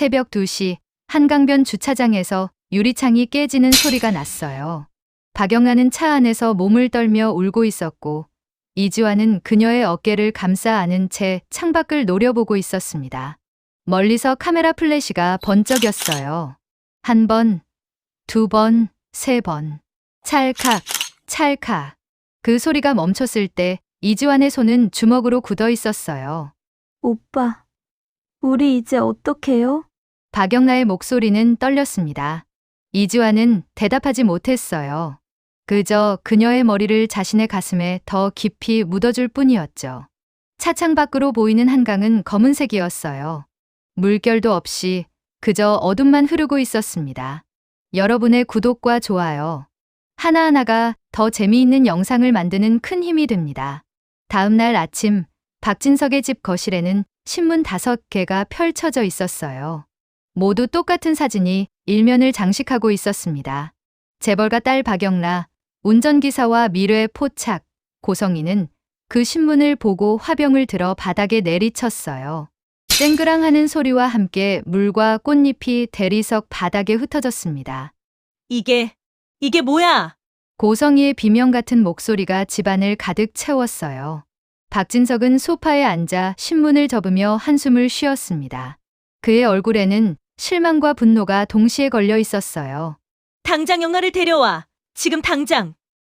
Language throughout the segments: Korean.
새벽 2시 한강변 주차장에서 유리창이 깨지는 소리가 났어요. 박영란은 차 안에서 몸을 떨며 울고 있었고 이주환은 그녀의 어깨를 감싸 안은 채 창밖을 노려보고 있었습니다. 멀리서 카메라 플래시가 번쩍였어요. 1번, 2번, 3번. 찰칵, 찰칵. 그 소리가 멈췄을 때 이주환의 손은 주먹으로 굳어 있었어요. 오빠, 우리 이제 어떡해요? 박영란의 목소리는 떨렸습니다. 이주환은 대답하지 못했어요. 그저 그녀의 머리를 자신의 가슴에 더 깊이 묻어줄 뿐이었죠. 차창 밖으로 보이는 한강은 검은색이었어요. 물결도 없이 그저 어둠만 흐르고 있었습니다. 여러분의 구독과 좋아요, 하나하나가 더 재미있는 영상을 만드는 큰 힘이 됩니다. 다음 날 아침, 박진석의 집 거실에는 신문 5개가 펼쳐져 있었어요. 모두 똑같은 사진이 일면을 장식하고 있었습니다. 재벌가 딸 박영라, 운전기사와 미래 포착. 고성이는 그 신문을 보고 화병을 들어 바닥에 내리쳤어요. 쨍그랑하는 소리와 함께 물과 꽃잎이 대리석 바닥에 흩어졌습니다. 이게 뭐야? 고성이의 비명 같은 목소리가 집안을 가득 채웠어요. 박진석은 소파에 앉아 신문을 접으며 한숨을 쉬었습니다. 그의 얼굴에는 실망과 분노가 동시에 걸려 있었어요. 당장 영라를 데려와. 지금 당장.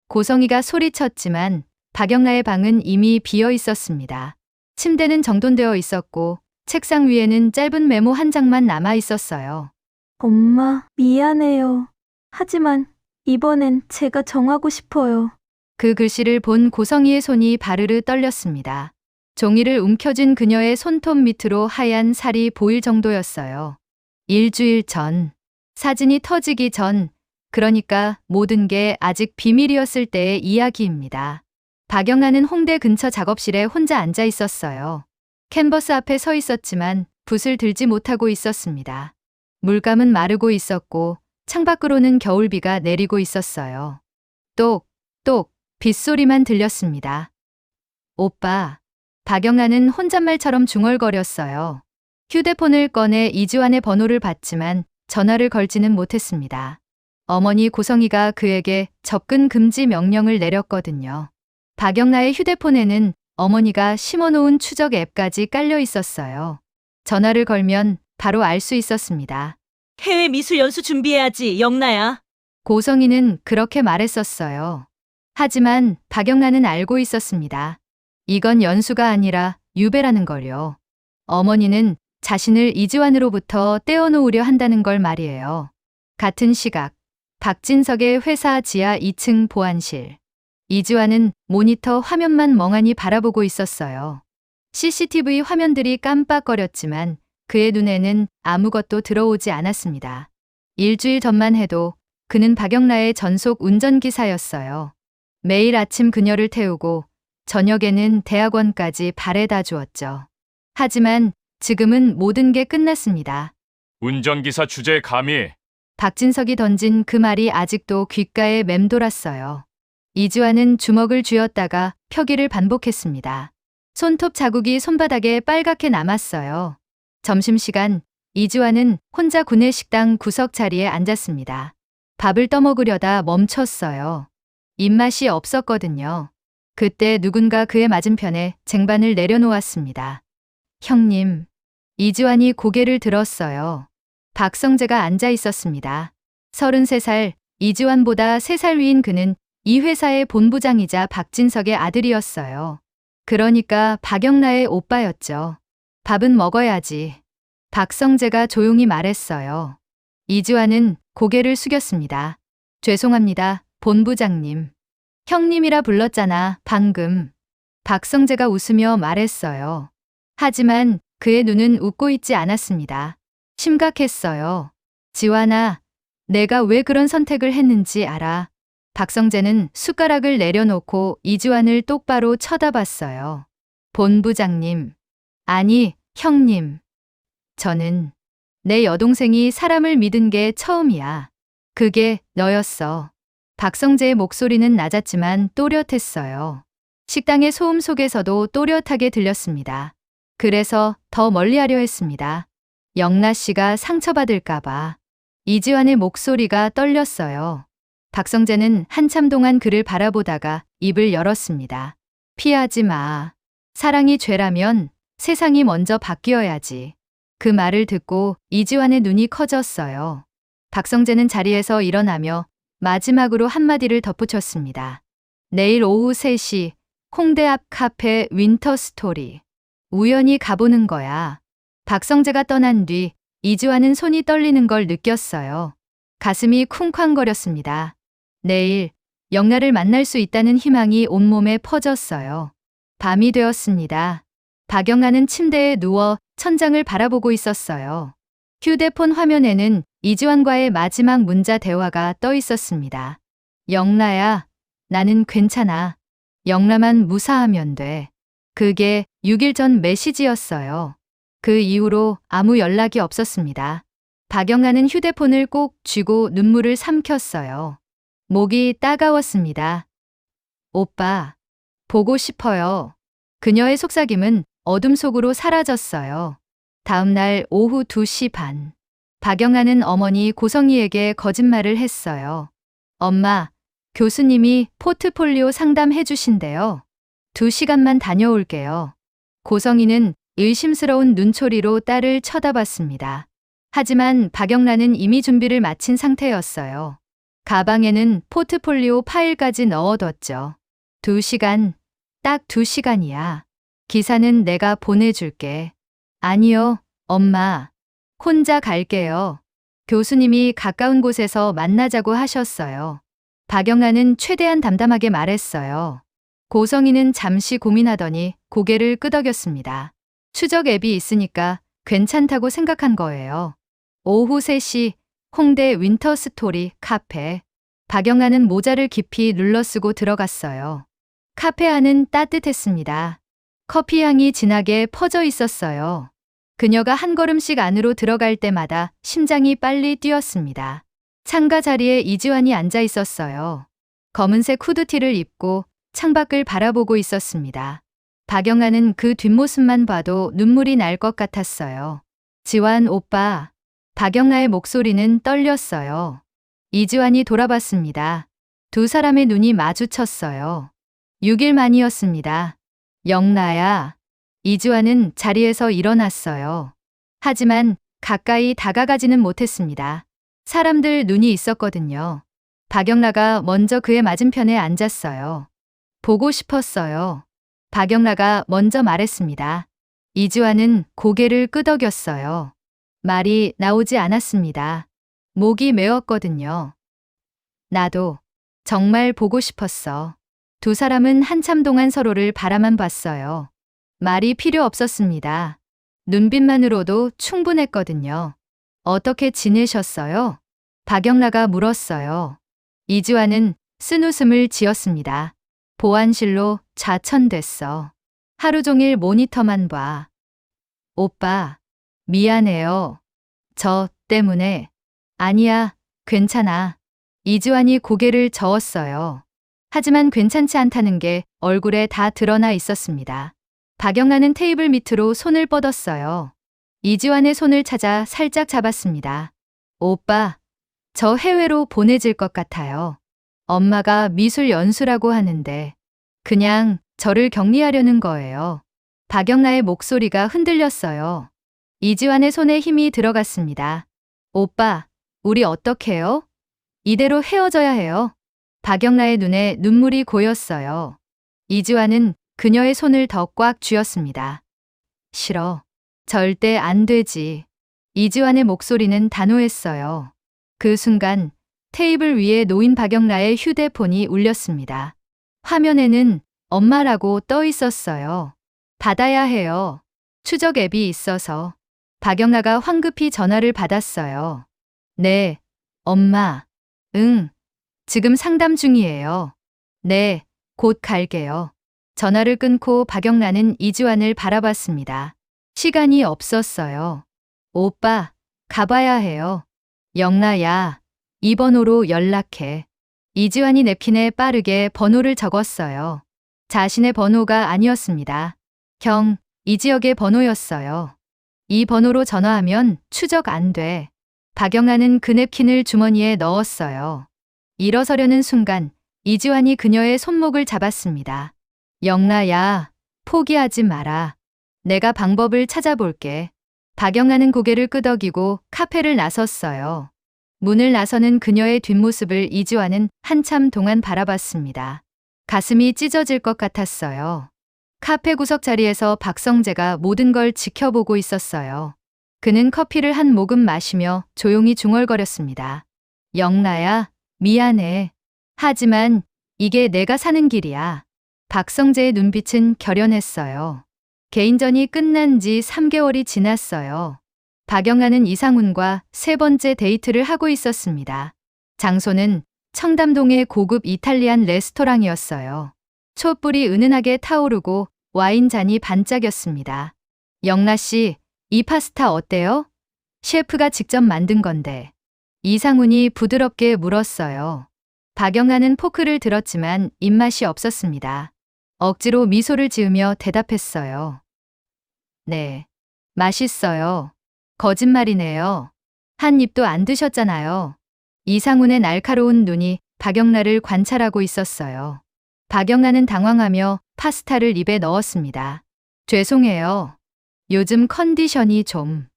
고성이가 소리쳤지만 박영라의 방은 이미 비어 있었습니다. 침대는 정돈되어 있었고 책상 위에는 짧은 메모 한 장만 남아 있었어요. 엄마, 미안해요. 하지만 이번엔 제가 정하고 싶어요. 그 글씨를 본 고성이의 손이 바르르 떨렸습니다. 종이를 움켜쥔 그녀의 손톱 밑으로 하얀 살이 보일 정도였어요. 일주일 전, 사진이 터지기 전, 그러니까 모든 게 아직 비밀이었을 때의 이야기입니다. 박영란은 홍대 근처 작업실에 혼자 앉아 있었어요. 캔버스 앞에 서 있었지만 붓을 들지 못하고 있었습니다. 물감은 마르고 있었고 창밖으로는 겨울비가 내리고 있었어요. 똑, 똑, 빗소리만 들렸습니다. 오빠. 박영란은 혼잣말처럼 중얼거렸어요. 휴대폰을 꺼내 이주환의 번호를 받지만 전화를 걸지는 못했습니다. 어머니 고성이가 그에게 접근 금지 명령을 내렸거든요. 박영란의 휴대폰에는 어머니가 심어놓은 추적 앱까지 깔려 있었어요. 전화를 걸면 바로 알 수 있었습니다. 해외 미술 연수 준비해야지, 영라야. 고성이는 그렇게 말했었어요. 하지만 박영란은 알고 있었습니다. 이건 연수가 아니라 유배라는 걸요. 어머니는 자신을 이주환으로부터 떼어놓으려 한다는 걸 말이에요. 같은 시각, 박진석의 회사 지하 2층 보안실. 이주환은 모니터 화면만 멍하니 바라보고 있었어요. CCTV 화면들이 깜빡거렸지만 그의 눈에는 아무것도 들어오지 않았습니다. 일주일 전만 해도 그는 박영라의 전속 운전기사였어요. 매일 아침 그녀를 태우고 저녁에는 대학원까지 바래다 주었죠. 하지만 지금은 모든 게 끝났습니다. 운전기사 주제에 감히. 박진석이 던진 그 말이 아직도 귓가에 맴돌았어요. 이주환은 주먹을 쥐었다가 펴기를 반복했습니다. 손톱 자국이 손바닥에 빨갛게 남았어요. 점심시간, 이주환은 혼자 구내식당 구석 자리에 앉았습니다. 밥을 떠먹으려다 멈췄어요. 입맛이 없었거든요. 그때 누군가 그의 맞은편에 쟁반을 내려놓았습니다. 형님. 이주환이 고개를 들었어요. 박성재가 앉아 있었습니다. 33살, 이주환보다 3살 위인 그는 이 회사의 본부장이자 박진석의 아들이었어요. 그러니까 박영라의 오빠였죠. 밥은 먹어야지. 박성재가 조용히 말했어요. 이주환은 고개를 숙였습니다. 죄송합니다, 본부장님. 형님이라 불렀잖아, 방금. 박성재가 웃으며 말했어요. 하지만 그의 눈은 웃고 있지 않았습니다. 심각했어요. 지환아, 내가 왜 그런 선택을 했는지 알아. 박성재는 숟가락을 내려놓고 이주환을 똑바로 쳐다봤어요. 본부장님. 아니, 형님. 저는 내 여동생이 사람을 믿은 게 처음이야. 그게 너였어. 박성재의 목소리는 낮았지만 또렷했어요. 식당의 소음 속에서도 또렷하게 들렸습니다. 그래서 더 멀리 하려 했습니다. 영나 씨가 상처받을까봐. 이지환의 목소리가 떨렸어요. 박성재는 한참 동안 그를 바라보다가 입을 열었습니다. 피하지 마. 사랑이 죄라면 세상이 먼저 바뀌어야지. 그 말을 듣고 이지환의 눈이 커졌어요. 박성재는 자리에서 일어나며 마지막으로 한마디를 덧붙였습니다. 내일 오후 3시 홍대 앞 카페 윈터 스토리. 우연히 가보는 거야. 박성재가 떠난 뒤 이지환은 손이 떨리는 걸 느꼈어요. 가슴이 쿵쾅거렸습니다. 내일 영나를 만날 수 있다는 희망이 온몸에 퍼졌어요. 밤이 되었습니다. 박영란은 침대에 누워 천장을 바라보고 있었어요. 휴대폰 화면에는 이지환과의 마지막 문자 대화가 떠 있었습니다. 영나야, 나는 괜찮아. 영나만 무사하면 돼. 그게 6일 전 메시지였어요. 그 이후로 아무 연락이 없었습니다. 박영란은 휴대폰을 꼭 쥐고 눈물을 삼켰어요. 목이 따가웠습니다. 오빠, 보고 싶어요. 그녀의 속삭임은 어둠 속으로 사라졌어요. 다음 날 오후 2시 반. 박영란은 어머니 고성희에게 거짓말을 했어요. 엄마, 교수님이 포트폴리오 상담해 주신대요. 2시간만 다녀올게요. 고성희는 의심스러운 눈초리로 딸을 쳐다봤습니다. 하지만 박영란은 이미 준비를 마친 상태였어요. 가방에는 포트폴리오 파일까지 넣어뒀죠. 2시간, 딱 2시간이야. 기사는 내가 보내줄게. 아니요, 엄마. 혼자 갈게요. 교수님이 가까운 곳에서 만나자고 하셨어요. 박영란은 최대한 담담하게 말했어요. 고성희는 잠시 고민하더니 고개를 끄덕였습니다. 추적 앱이 있으니까 괜찮다고 생각한 거예요. 오후 3시 홍대 윈터 스토리 카페. 박영란은 모자를 깊이 눌러쓰고 들어갔어요. 카페 안은 따뜻했습니다. 커피 향이 진하게 퍼져 있었어요. 그녀가 한 걸음씩 안으로 들어갈 때마다 심장이 빨리 뛰었습니다. 창가 자리에 이지환이 앉아 있었어요. 검은색 후드티를 입고 창밖을 바라보고 있었습니다. 박영란은 그 뒷모습만 봐도 눈물이 날 것 같았어요. 지환 오빠. 박영란의 목소리는 떨렸어요. 이지환이 돌아봤습니다. 두 사람의 눈이 마주쳤어요. 6일 만이었습니다. 영나야. 이지환은 자리에서 일어났어요. 하지만 가까이 다가가지는 못했습니다. 사람들 눈이 있었거든요. 박영라가 먼저 그의 맞은편에 앉았어요. 보고 싶었어요. 박영라가 먼저 말했습니다. 이지환은 고개를 끄덕였어요. 말이 나오지 않았습니다. 목이 메었거든요. 나도 정말 보고 싶었어. 두 사람은 한참 동안 서로를 바라만 봤어요. 말이 필요 없었습니다. 눈빛만으로도 충분했거든요. 어떻게 지내셨어요? 박영라가 물었어요. 이지환은 쓴웃음을 지었습니다. 보안실로 좌천됐어. 하루 종일 모니터만 봐. 오빠, 미안해요. 저 때문에. 아니야, 괜찮아. 이지환이 고개를 저었어요. 하지만 괜찮지 않다는 게 얼굴에 다 드러나 있었습니다. 박영란은 테이블 밑으로 손을 뻗었어요. 이지환의 손을 찾아 살짝 잡았습니다. 오빠, 저 해외로 보내질 것 같아요. 엄마가 미술 연수라고 하는데 그냥 저를 격리하려는 거예요. 박영란의 목소리가 흔들렸어요. 이지환의 손에 힘이 들어갔습니다. 오빠, 우리 어떡해요? 이대로 헤어져야 해요. 박영란의 눈에 눈물이 고였어요. 이지환은 그녀의 손을 더 꽉 쥐었습니다. 싫어. 절대 안 되지. 이지환의 목소리는 단호했어요. 그 순간 테이블 위에 놓인 박영란의 휴대폰이 울렸습니다. 화면에는 엄마라고 떠 있었어요. 받아야 해요. 추적 앱이 있어서. 박영란가 황급히 전화를 받았어요. 네, 엄마. 응, 지금 상담 중이에요. 네, 곧 갈게요. 전화를 끊고 박영란은 이지환을 바라봤습니다. 시간이 없었어요. 오빠, 가봐야 해요. 영라야, 이 번호로 연락해. 이지환이 냅킨에 빠르게 번호를 적었어요. 자신의 번호가 아니었습니다. 이 지역의 번호였어요. 이 번호로 전화하면 추적 안 돼. 박영란은 그 냅킨을 주머니에 넣었어요. 일어서려는 순간 이지환이 그녀의 손목을 잡았습니다. 영라야, 포기하지 마라. 내가 방법을 찾아볼게. 박영란은 고개를 끄덕이고 카페를 나섰어요. 문을 나서는 그녀의 뒷모습을 이지환은 한참 동안 바라봤습니다. 가슴이 찢어질 것 같았어요. 카페 구석 자리에서 박성재가 모든 걸 지켜보고 있었어요. 그는 커피를 한 모금 마시며 조용히 중얼거렸습니다. 영라야, 미안해. 하지만 이게 내가 사는 길이야. 박성재의 눈빛은 결연했어요. 개인전이 끝난 지 3개월이 지났어요. 박영란은 이상훈과 세 번째 데이트를 하고 있었습니다. 장소는 청담동의 고급 이탈리안 레스토랑이었어요. 촛불이 은은하게 타오르고 와인잔이 반짝였습니다. 영라 씨, 이 파스타 어때요? 셰프가 직접 만든 건데. 이상훈이 부드럽게 물었어요. 박영란은 포크를 들었지만 입맛이 없었습니다. 억지로 미소를 지으며 대답했어요. 네, 맛있어요. 거짓말이네요. 한 입도 안 드셨잖아요. 이상훈의 날카로운 눈이 박영란을 관찰하고 있었어요. 박영란은 당황하며 파스타를 입에 넣었습니다. 죄송해요. 요즘 컨디션이 좀.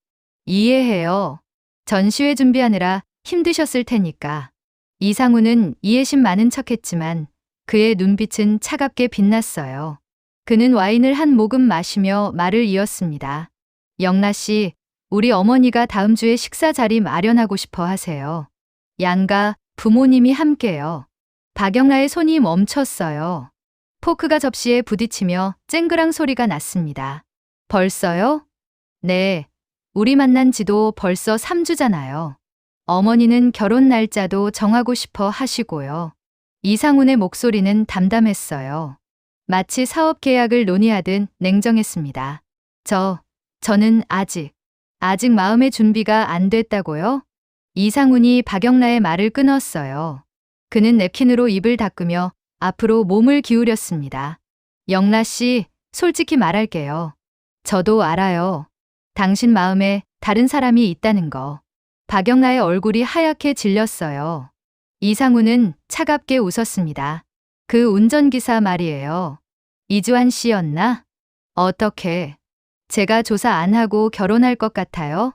이해해요. 전시회 준비하느라 힘드셨을 테니까. 이상훈은 이해심 많은 척했지만 그의 눈빛은 차갑게 빛났어요. 그는 와인을 한 모금 마시며 말을 이었습니다. 영라 씨, 우리 어머니가 다음 주에 식사 자리 마련하고 싶어 하세요. 양가 부모님이 함께요. 박영라의 손이 멈췄어요. 포크가 접시에 부딪히며 쨍그랑 소리가 났습니다. 벌써요? 네, 우리 만난 지도 벌써 3주잖아요. 어머니는 결혼 날짜도 정하고 싶어 하시고요. 이상훈의 목소리는 담담했어요. 마치 사업 계약을 논의하듯 냉정했습니다. 저는 아직 마음의 준비가 안 됐다고요? 이상훈이 박영라의 말을 끊었어요. 그는 냅킨으로 입을 닦으며 앞으로 몸을 기울였습니다. 영라 씨, 솔직히 말할게요. 저도 알아요. 당신 마음에 다른 사람이 있다는 거. 박영라의 얼굴이 하얗게 질렸어요. 이상훈은 차갑게 웃었습니다. 그 운전기사 말이에요. 이주환 씨였나? 어떻게? 제가 조사 안 하고 결혼할 것 같아요?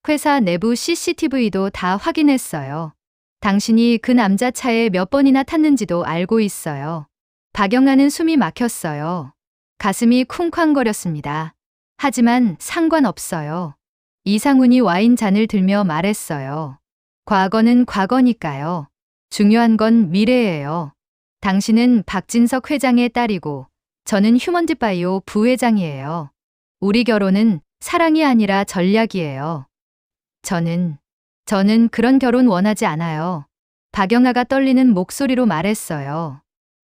회사 내부 CCTV도 다 확인했어요. 당신이 그 남자 차에 몇 번이나 탔는지도 알고 있어요. 박영란은 숨이 막혔어요. 가슴이 쿵쾅거렸습니다. 하지만 상관없어요. 이상훈이 와인잔을 들며 말했어요. 과거는 과거니까요. 중요한 건 미래예요. 당신은 박진석 회장의 딸이고 저는 휴먼드바이오 부회장이에요. 우리 결혼은 사랑이 아니라 전략이에요. 저는 그런 결혼 원하지 않아요. 박영아가 떨리는 목소리로 말했어요.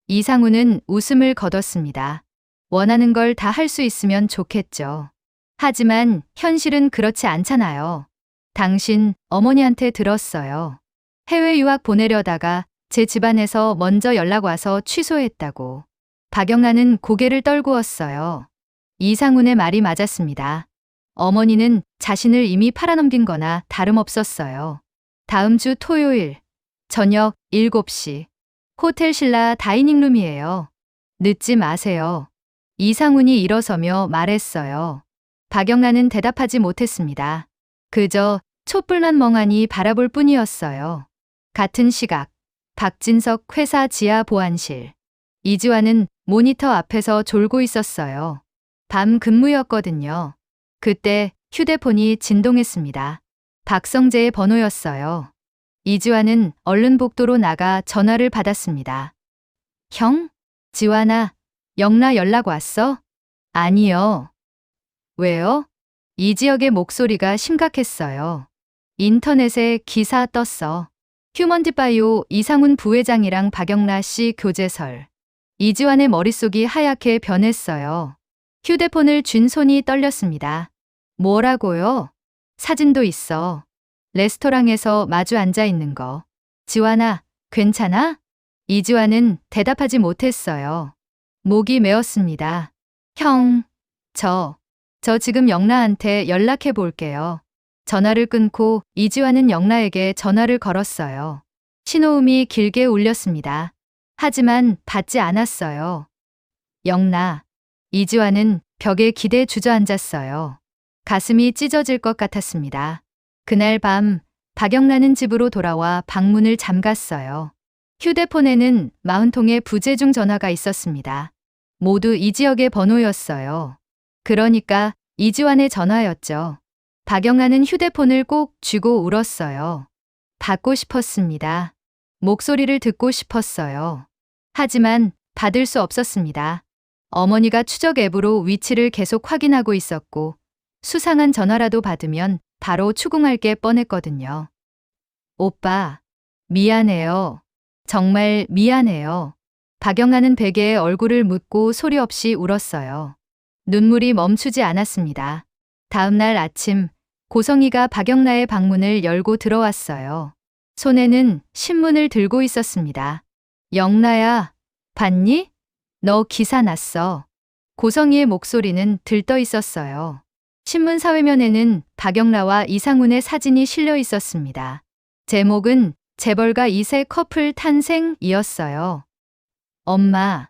이상훈은 웃음을 거뒀습니다. 원하는 걸 다 할 수 있으면 좋겠죠. 하지만 현실은 그렇지 않잖아요. 당신 어머니한테 들었어요. 해외 유학 보내려다가 제 집안에서 먼저 연락 와서 취소했다고. 박영란은 고개를 떨구었어요. 이상훈의 말이 맞았습니다. 어머니는 자신을 이미 팔아넘긴 거나 다름없었어요. 다음 주 토요일 저녁 7시 호텔 신라 다이닝룸이에요. 늦지 마세요. 이상훈이 일어서며 말했어요. 박영란은 대답하지 못했습니다. 그저 촛불만 멍하니 바라볼 뿐이었어요. 같은 시각 박진석 회사 지하 보안실. 이지환은 모니터 앞에서 졸고 있었어요. 밤 근무였거든요. 그때 휴대폰이 진동했습니다. 박성재의 번호였어요. 이지환은 얼른 복도로 나가 전화를 받았습니다. 형? 지환아, 영라 연락 왔어? 아니요. 왜요? 이지혁의 목소리가 심각했어요. 인터넷에 기사 떴어. 휴먼드바이오 이상훈 부회장이랑 박영라 씨 교제설. 이지환의 머릿속이 하얗게 변했어요. 휴대폰을 쥔 손이 떨렸습니다. 뭐라고요? 사진도 있어. 레스토랑에서 마주 앉아 있는 거. 지환아, 괜찮아? 이지환은 대답하지 못했어요. 목이 메었습니다. 형, 저 지금 영라한테 연락해 볼게요. 전화를 끊고 이지환은 영라에게 전화를 걸었어요. 신호음이 길게 울렸습니다. 하지만 받지 않았어요. 영라. 이지환은 벽에 기대 주저앉았어요. 가슴이 찢어질 것 같았습니다. 그날 밤 박영란은 집으로 돌아와 방문을 잠갔어요. 휴대폰에는 40통의 부재중 전화가 있었습니다. 모두 이 지역의 번호였어요. 그러니까 이지환의 전화였죠. 박영란은 휴대폰을 꼭 쥐고 울었어요. 받고 싶었습니다. 목소리를 듣고 싶었어요. 하지만 받을 수 없었습니다. 어머니가 추적 앱으로 위치를 계속 확인하고 있었고 수상한 전화라도 받으면 바로 추궁할 게 뻔했거든요. 오빠, 미안해요. 정말 미안해요. 박영란은 베개에 얼굴을 묻고 소리 없이 울었어요. 눈물이 멈추지 않았습니다. 다음 날 아침 고성이가 박영라의 방문을 열고 들어왔어요. 손에는 신문을 들고 있었습니다. 영라야, 봤니? 너 기사 났어. 고성이의 목소리는 들떠 있었어요. 신문 사회면에는 박영라와 이상훈의 사진이 실려 있었습니다. 제목은 재벌가 2세 커플 탄생이었어요. 엄마,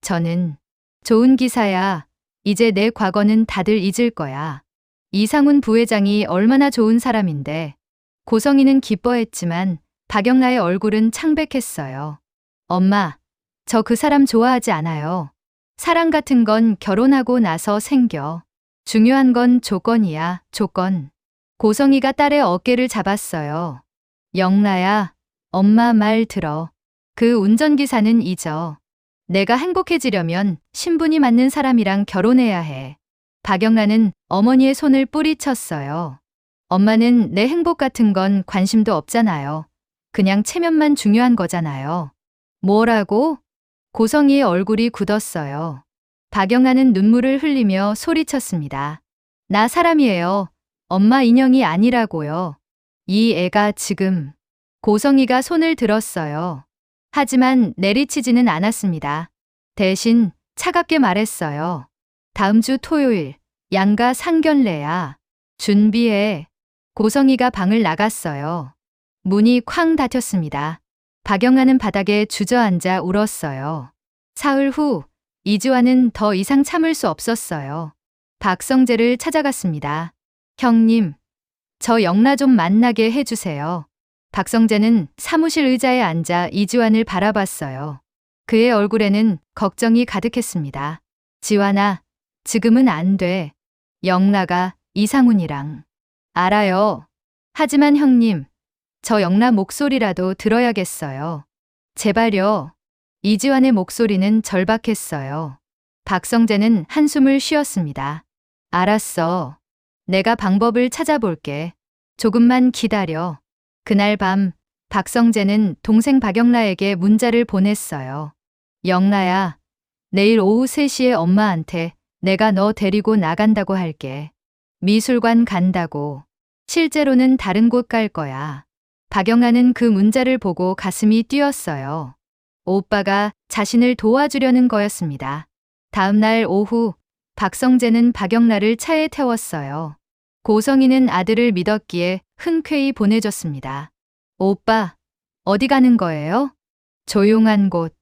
저는 좋은 기사야. 이제 내 과거는 다들 잊을 거야. 이상훈 부회장이 얼마나 좋은 사람인데. 고성이는 기뻐했지만 박영라의 얼굴은 창백했어요. 엄마, 저 그 사람 좋아하지 않아요. 사랑 같은 건 결혼하고 나서 생겨. 중요한 건 조건이야, 조건. 고성이가 딸의 어깨를 잡았어요. 영라야, 엄마 말 들어. 그 운전기사는 잊어. 내가 행복해지려면 신분이 맞는 사람이랑 결혼해야 해. 박영란은 어머니의 손을 뿌리쳤어요. 엄마는 내 행복 같은 건 관심도 없잖아요. 그냥 체면만 중요한 거잖아요. 뭐라고? 고성이의 얼굴이 굳었어요. 박영란은 눈물을 흘리며 소리쳤습니다. 나 사람이에요. 엄마 인형이 아니라고요. 이 애가 지금. 고성이가 손을 들었어요. 하지만 내리치지는 않았습니다. 대신 차갑게 말했어요. 다음 주 토요일 양가 상견례야. 준비해. 고성이가 방을 나갔어요. 문이 쾅 닫혔습니다. 박영란은 바닥에 주저앉아 울었어요. 사흘 후 이지환은 더 이상 참을 수 없었어요. 박성재를 찾아갔습니다. 형님, 저 영라 좀 만나게 해주세요. 박성재는 사무실 의자에 앉아 이지환을 바라봤어요. 그의 얼굴에는 걱정이 가득했습니다. 지환아, 지금은 안 돼. 영라가 이상훈이랑. 알아요. 하지만 형님, 저 영라 목소리라도 들어야겠어요. 제발요. 이지환의 목소리는 절박했어요. 박성재는 한숨을 쉬었습니다. 알았어. 내가 방법을 찾아볼게. 조금만 기다려. 그날 밤 박성재는 동생 박영라에게 문자를 보냈어요. 영라야, 내일 오후 3시에 엄마한테 내가 너 데리고 나간다고 할게. 미술관 간다고. 실제로는 다른 곳 갈 거야. 박영라는 그 문자를 보고 가슴이 뛰었어요. 오빠가 자신을 도와주려는 거였습니다. 다음 날 오후 박성재는 박영라를 차에 태웠어요. 고성이는 아들을 믿었기에 흔쾌히 보내줬습니다. 오빠, 어디 가는 거예요? 조용한 곳.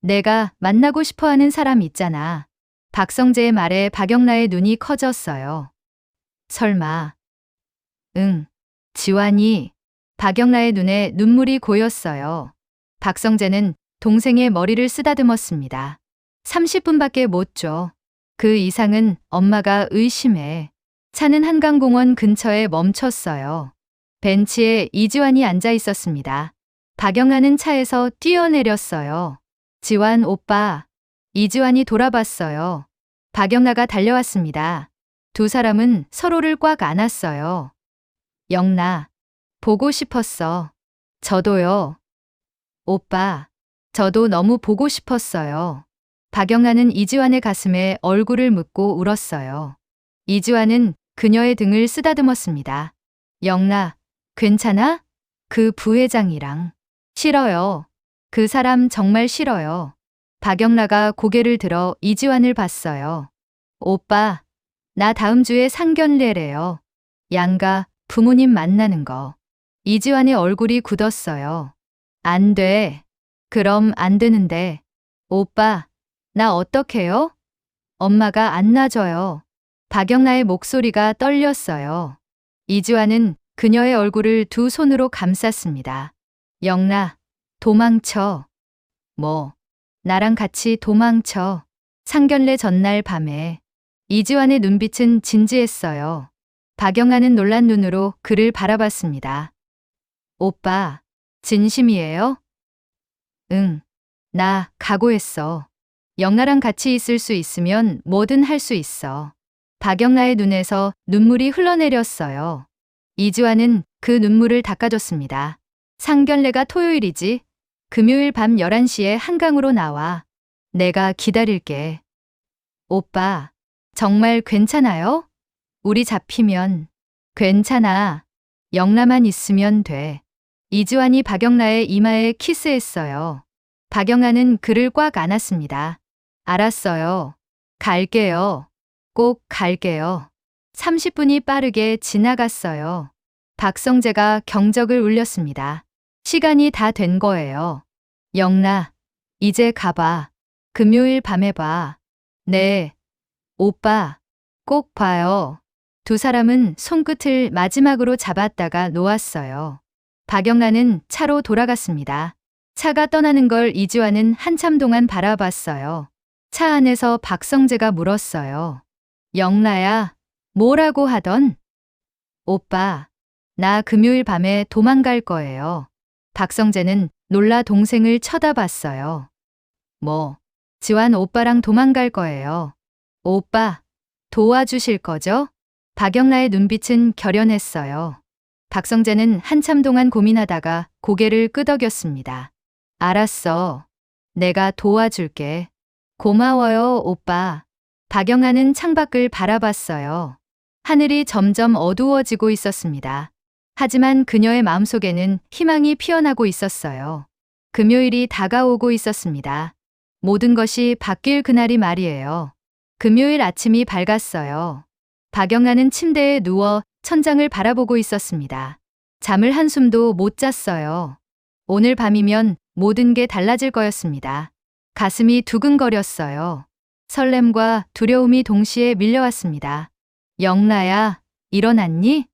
내가 만나고 싶어하는 사람 있잖아. 박성재의 말에 박영라의 눈이 커졌어요. 설마. 응. 지환이. 박영라의 눈에 눈물이 고였어요. 박성재는 동생의 머리를 쓰다듬었습니다. 30분밖에 못 줘. 그 이상은 엄마가 의심해. 차는 한강공원 근처에 멈췄어요. 벤치에 이지환이 앉아 있었습니다. 박영란은 차에서 뛰어내렸어요. 지환 오빠. 이지환이 돌아봤어요. 박영라가 달려왔습니다. 두 사람은 서로를 꽉 안았어요. 영라, 보고 싶었어. 저도요. 오빠, 저도 너무 보고 싶었어요. 박영란은 이지환의 가슴에 얼굴을 묻고 울었어요. 이지환은 그녀의 등을 쓰다듬었습니다. 영라, 괜찮아? 그 부회장이랑. 싫어요. 그 사람 정말 싫어요. 박영라가 고개를 들어 이지환을 봤어요. 오빠, 나 다음 주에 상견례래요. 양가 부모님 만나는 거. 이지환의 얼굴이 굳었어요. 안 돼. 그럼 안 되는데. 오빠, 나 어떡해요? 엄마가 안 놔줘요. 박영나의 목소리가 떨렸어요. 이지환은 그녀의 얼굴을 두 손으로 감쌌습니다. 영나, 도망쳐. 뭐, 나랑 같이 도망쳐. 상견례 전날 밤에 이지환의 눈빛은 진지했어요. 박영아는 놀란 눈으로 그를 바라봤습니다. 오빠, 진심이에요? 응, 나 각오했어. 영나랑 같이 있을 수 있으면 뭐든 할 수 있어. 박영나의 눈에서 눈물이 흘러내렸어요. 이지환은 그 눈물을 닦아줬습니다. 상견례가 토요일이지. 금요일 밤 11시에 한강으로 나와. 내가 기다릴게. 오빠, 정말 괜찮아요? 우리 잡히면. 괜찮아. 영나만 있으면 돼. 이지환이 박영나의 이마에 키스했어요. 박영아는 그를 꽉 안았습니다. 알았어요. 갈게요. 꼭 갈게요. 30분이 빠르게 지나갔어요. 박성재가 경적을 울렸습니다. 시간이 다 된 거예요. 영나, 이제 가봐. 금요일 밤에 봐. 네. 오빠, 꼭 봐요. 두 사람은 손끝을 마지막으로 잡았다가 놓았어요. 박영란은 차로 돌아갔습니다. 차가 떠나는 걸 이지환은 한참 동안 바라봤어요. 차 안에서 박성재가 물었어요. 영나야, 뭐라고 하던? 오빠, 나 금요일 밤에 도망갈 거예요. 박성재는 놀라 동생을 쳐다봤어요. 뭐, 지환 오빠랑 도망갈 거예요. 오빠, 도와주실 거죠? 박영나의 눈빛은 결연했어요. 박성재는 한참 동안 고민하다가 고개를 끄덕였습니다. 알았어. 내가 도와줄게. 고마워요, 오빠. 박영아는 창밖을 바라봤어요. 하늘이 점점 어두워지고 있었습니다. 하지만 그녀의 마음속에는 희망이 피어나고 있었어요. 금요일이 다가오고 있었습니다. 모든 것이 바뀔 그날이 말이에요. 금요일 아침이 밝았어요. 박영아는 침대에 누워 천장을 바라보고 있었습니다. 잠을 한숨도 못 잤어요. 오늘 밤이면 모든 게 달라질 거였습니다. 가슴이 두근거렸어요. 설렘과 두려움이 동시에 밀려왔습니다. 영나야, 일어났니?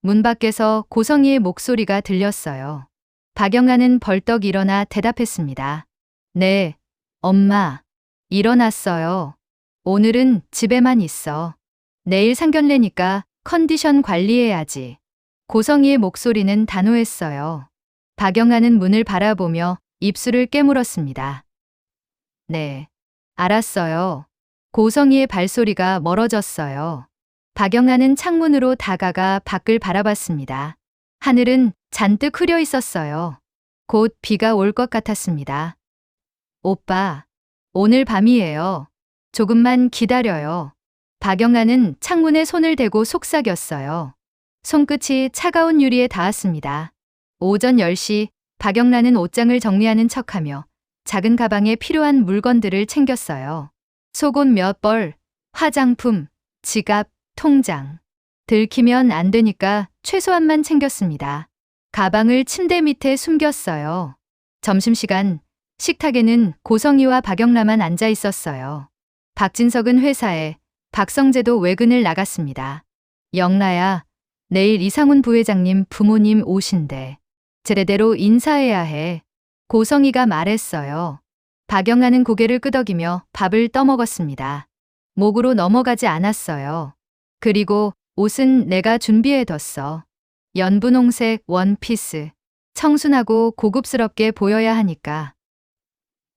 문 밖에서 고성이의 목소리가 들렸어요. 박영아는 벌떡 일어나 대답했습니다. 네, 엄마. 일어났어요. 오늘은 집에만 있어. 내일 상견례니까 컨디션 관리해야지. 고성이의 목소리는 단호했어요. 박영아는 문을 바라보며 입술을 깨물었습니다. 네, 알았어요. 고성이의 발소리가 멀어졌어요. 박영아는 창문으로 다가가 밖을 바라봤습니다. 하늘은 잔뜩 흐려 있었어요. 곧 비가 올 것 같았습니다. 오빠, 오늘 밤이에요. 조금만 기다려요. 박영아는 창문에 손을 대고 속삭였어요. 손끝이 차가운 유리에 닿았습니다. 오전 10시 박영란은 옷장을 정리하는 척하며 작은 가방에 필요한 물건들을 챙겼어요. 속옷 몇 벌, 화장품, 지갑, 통장. 들키면 안 되니까 최소한만 챙겼습니다. 가방을 침대 밑에 숨겼어요. 점심시간 식탁에는 고성이와 박영란만 앉아 있었어요. 박진석은 회사에, 박성재도 외근을 나갔습니다. 영라야, 내일 이상훈 부회장님 부모님 오신대. 제대로 인사해야 해. 고성이가 말했어요. 박영아는 고개를 끄덕이며 밥을 떠먹었습니다. 목으로 넘어가지 않았어요. 그리고 옷은 내가 준비해뒀어. 연분홍색 원피스. 청순하고 고급스럽게 보여야 하니까.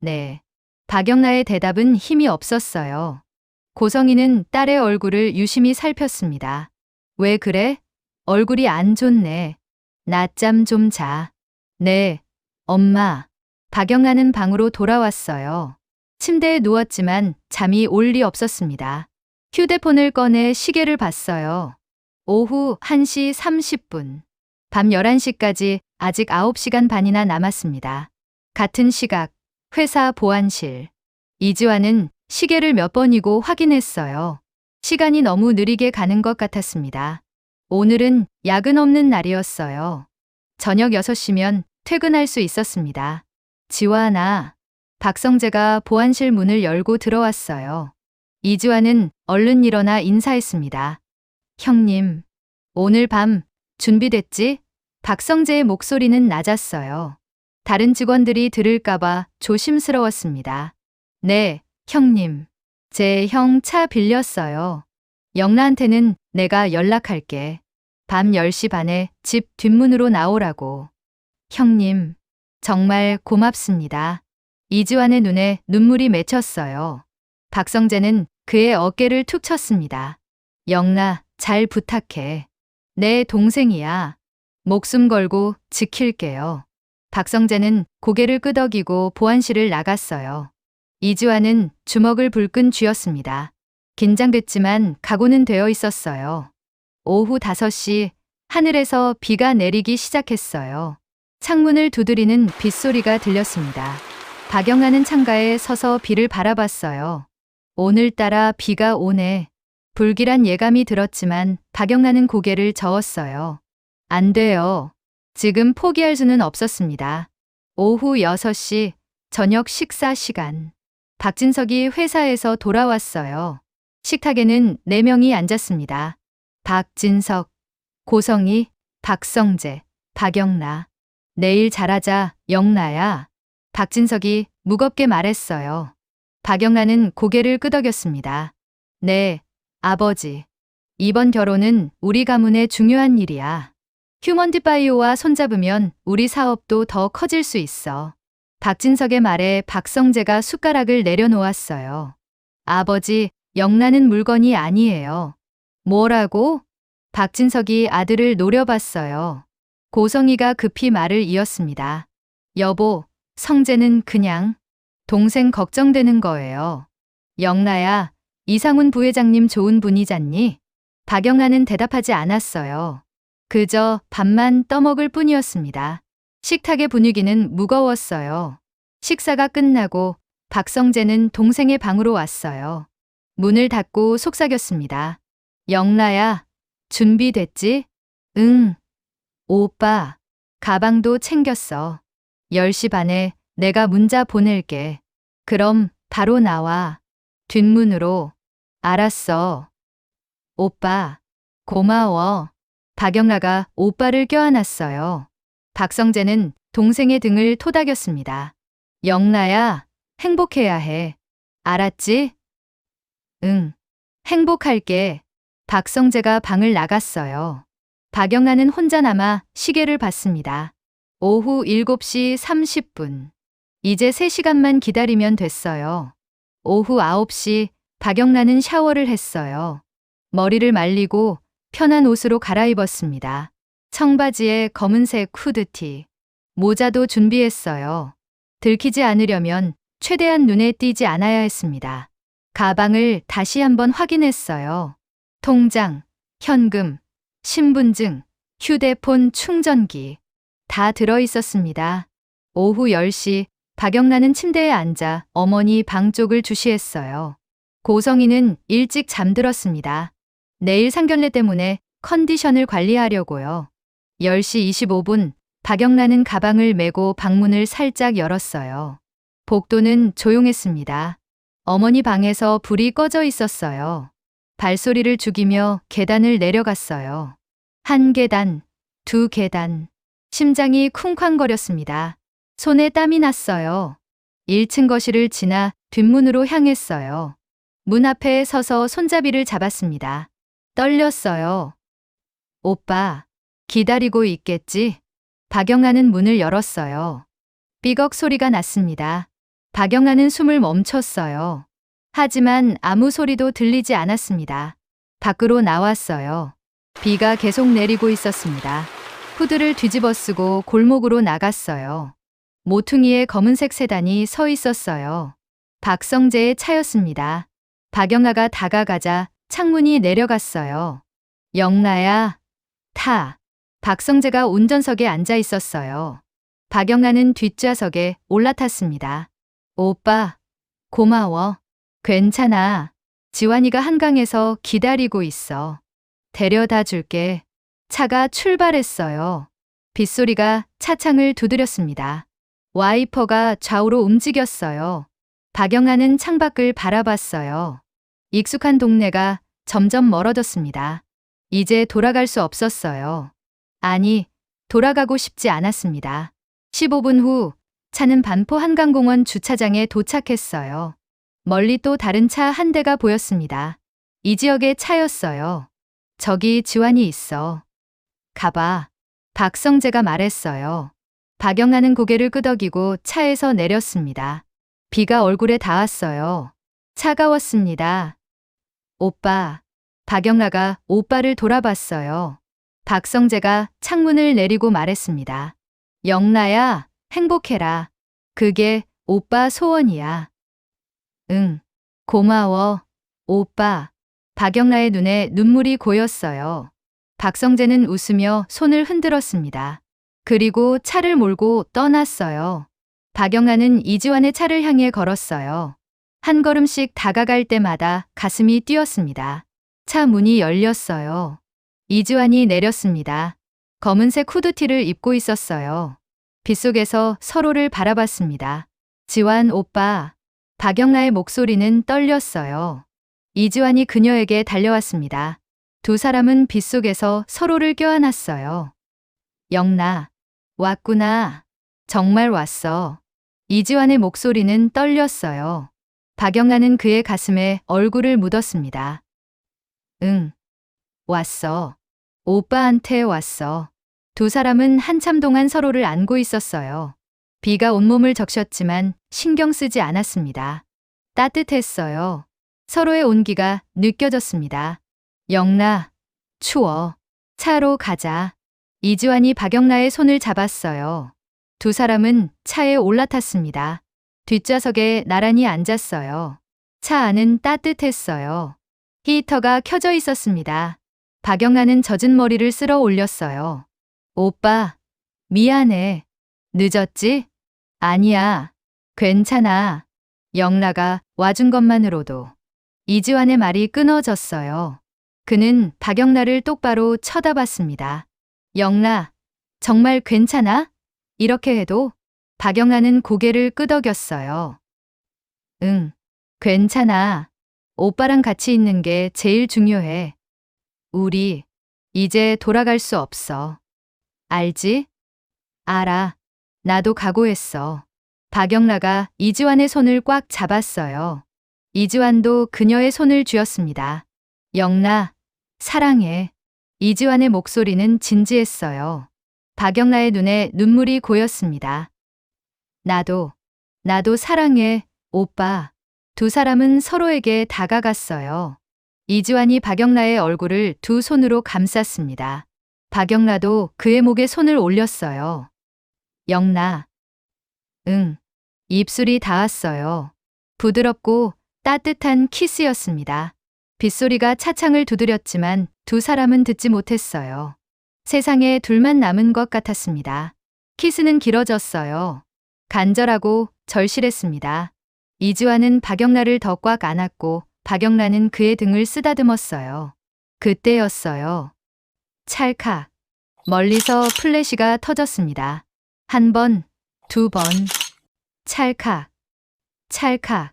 네. 박영라의 대답은 힘이 없었어요. 고성이는 딸의 얼굴을 유심히 살폈습니다. 왜 그래? 얼굴이 안 좋네. 낮잠 좀 자. 네, 엄마. 박영아는 방으로 돌아왔어요. 침대에 누웠지만 잠이 올 리 없었습니다. 휴대폰을 꺼내 시계를 봤어요. 오후 1시 30분. 밤 11시까지 아직 9시간 반이나 남았습니다. 같은 시각, 회사 보안실. 이지환은 시계를 몇 번이고 확인했어요. 시간이 너무 느리게 가는 것 같았습니다. 오늘은 야근 없는 날이었어요. 저녁 6시면 퇴근할 수 있었습니다. 지환아, 박성재가 보안실 문을 열고 들어왔어요. 이지환은 얼른 일어나 인사했습니다. 형님, 오늘 밤 준비됐지? 박성재의 목소리는 낮았어요. 다른 직원들이 들을까봐 조심스러웠습니다. 네, 형님. 제 형 차 빌렸어요. 영라한테는 내가 연락할게. 밤 10시 반에 집 뒷문으로 나오라고. 형님, 정말 고맙습니다. 이지환의 눈에 눈물이 맺혔어요. 박성재는 그의 어깨를 툭 쳤습니다. 영라, 잘 부탁해. 내 동생이야. 목숨 걸고 지킬게요. 박성재는 고개를 끄덕이고 보안실을 나갔어요. 이지환은 주먹을 불끈 쥐었습니다. 긴장됐지만 각오는 되어 있었어요. 오후 5시 하늘에서 비가 내리기 시작했어요. 창문을 두드리는 빗소리가 들렸습니다. 박영란은 창가에 서서 비를 바라봤어요. 오늘따라 비가 오네. 불길한 예감이 들었지만 박영란은 고개를 저었어요. 안 돼요. 지금 포기할 수는 없었습니다. 오후 6시 저녁 식사 시간. 박진석이 회사에서 돌아왔어요. 식탁에는 4명이 앉았습니다. 박진석, 고성희, 박성재, 박영라. 내일 잘하자, 영라야. 박진석이 무겁게 말했어요. 박영라는 고개를 끄덕였습니다. 네, 아버지. 이번 결혼은 우리 가문의 중요한 일이야. 휴먼디바이오와 손잡으면 우리 사업도 더 커질 수 있어. 박진석의 말에 박성재가 숟가락을 내려놓았어요. 아버지, 영라는 물건이 아니에요. 뭐라고? 박진석이 아들을 노려봤어요. 고성희가 급히 말을 이었습니다. 여보, 성재는 그냥 동생 걱정되는 거예요. 영라야, 이상훈 부회장님 좋은 분이잖니? 박영란은 대답하지 않았어요. 그저 밥만 떠먹을 뿐이었습니다. 식탁의 분위기는 무거웠어요. 식사가 끝나고 박성재는 동생의 방으로 왔어요. 문을 닫고 속삭였습니다. 영라야, 준비됐지? 응. 오빠, 가방도 챙겼어. 10시 반에 내가 문자 보낼게. 그럼 바로 나와. 뒷문으로. 알았어. 오빠, 고마워. 박영라가 오빠를 껴안았어요. 박성재는 동생의 등을 토닥였습니다. 영라야, 행복해야 해. 알았지? 응, 행복할게. 박성재가 방을 나갔어요. 박영란은 혼자 남아 시계를 봤습니다. 오후 7시 30분. 이제 3시간만 기다리면 됐어요. 오후 9시 박영란은 샤워를 했어요. 머리를 말리고 편한 옷으로 갈아입었습니다. 청바지에 검은색 후드티, 모자도 준비했어요. 들키지 않으려면 최대한 눈에 띄지 않아야 했습니다. 가방을 다시 한번 확인했어요. 통장, 현금, 신분증, 휴대폰 충전기 다 들어 있었습니다. 오후 10시 박영란은 침대에 앉아 어머니 방 쪽을 주시했어요. 고성희는 일찍 잠들었습니다. 내일 상견례 때문에 컨디션을 관리하려고요. 10시 25분 박영란은 가방을 메고 방문을 살짝 열었어요. 복도는 조용했습니다. 어머니 방에서 불이 꺼져 있었어요. 발소리를 죽이며 계단을 내려갔어요. 1계단, 2계단. 심장이 쿵쾅거렸습니다. 손에 땀이 났어요. 1층 거실을 지나 뒷문으로 향했어요. 문 앞에 서서 손잡이를 잡았습니다. 떨렸어요. 오빠, 기다리고 있겠지? 박영란은 문을 열었어요. 삐걱 소리가 났습니다. 박영란은 숨을 멈췄어요. 하지만 아무 소리도 들리지 않았습니다. 밖으로 나왔어요. 비가 계속 내리고 있었습니다. 후드를 뒤집어 쓰고 골목으로 나갔어요. 모퉁이에 검은색 세단이 서 있었어요. 박성재의 차였습니다. 박영라가 다가가자 창문이 내려갔어요. 영라야, 타. 박성재가 운전석에 앉아 있었어요. 박영란은 뒷좌석에 올라탔습니다. 오빠, 고마워. 괜찮아. 지환이가 한강에서 기다리고 있어. 데려다 줄게. 차가 출발했어요. 빗소리가 차창을 두드렸습니다. 와이퍼가 좌우로 움직였어요. 박영아는 창밖을 바라봤어요. 익숙한 동네가 점점 멀어졌습니다. 이제 돌아갈 수 없었어요. 아니, 돌아가고 싶지 않았습니다. 15분 후 차는 반포 한강공원 주차장에 도착했어요. 멀리 또 다른 차 한 대가 보였습니다. 이 지역의 차였어요. 저기 지환이 있어. 가봐. 박성재가 말했어요. 박영아는 고개를 끄덕이고 차에서 내렸습니다. 비가 얼굴에 닿았어요. 차가웠습니다. 오빠. 박영아가 오빠를 돌아봤어요. 박성재가 창문을 내리고 말했습니다. 영나야, 행복해라. 그게 오빠 소원이야. 응, 고마워. 오빠. 박영아의 눈에 눈물이 고였어요. 박성재는 웃으며 손을 흔들었습니다. 그리고 차를 몰고 떠났어요. 박영아는 이지환의 차를 향해 걸었어요. 한 걸음씩 다가갈 때마다 가슴이 뛰었습니다. 차 문이 열렸어요. 이지환이 내렸습니다. 검은색 후드티를 입고 있었어요. 빗속에서 서로를 바라봤습니다. 지환 오빠. 박영아의 목소리는 떨렸어요. 이지환이 그녀에게 달려왔습니다. 두 사람은 빗속에서 서로를 껴안았어요. 영나, 왔구나. 정말 왔어. 이지환의 목소리는 떨렸어요. 박영아는 그의 가슴에 얼굴을 묻었습니다. 응, 왔어. 오빠한테 왔어. 두 사람은 한참 동안 서로를 안고 있었어요. 비가 온몸을 적셨지만 신경 쓰지 않았습니다. 따뜻했어요. 서로의 온기가 느껴졌습니다. 영나, 추워. 차로 가자. 이지환이 박영나의 손을 잡았어요. 두 사람은 차에 올라탔습니다. 뒷좌석에 나란히 앉았어요. 차 안은 따뜻했어요. 히터가 켜져 있었습니다. 박영아는 젖은 머리를 쓸어 올렸어요. 오빠, 미안해. 늦었지? 아니야. 괜찮아. 영나가 와준 것만으로도. 이지환의 말이 끊어졌어요. 그는 박영나를 똑바로 쳐다봤습니다. 영나, 정말 괜찮아? 이렇게 해도? 박영아는 고개를 끄덕였어요. 응, 괜찮아. 오빠랑 같이 있는 게 제일 중요해. 우리 이제 돌아갈 수 없어. 알지? 알아. 나도 각오했어. 박영라가 이지환의 손을 꽉 잡았어요. 이지환도 그녀의 손을 쥐었습니다. 영나, 사랑해. 이지환의 목소리는 진지했어요. 박영라의 눈에 눈물이 고였습니다. 나도 사랑해, 오빠. 두 사람은 서로에게 다가갔어요. 이지환이 박영라의 얼굴을 두 손으로 감쌌습니다. 박영라도 그의 목에 손을 올렸어요. 영나. 응. 입술이 닿았어요. 부드럽고 따뜻한 키스였습니다. 빗소리가 차창을 두드렸지만 두 사람은 듣지 못했어요. 세상에 둘만 남은 것 같았습니다. 키스는 길어졌어요. 간절하고 절실했습니다. 이지환은 박영라를 더 꽉 안았고 박영라는 그의 등을 쓰다듬었어요. 그때였어요. 찰칵. 멀리서 플래시가 터졌습니다. 한 번, 두 번. 찰칵. 찰칵.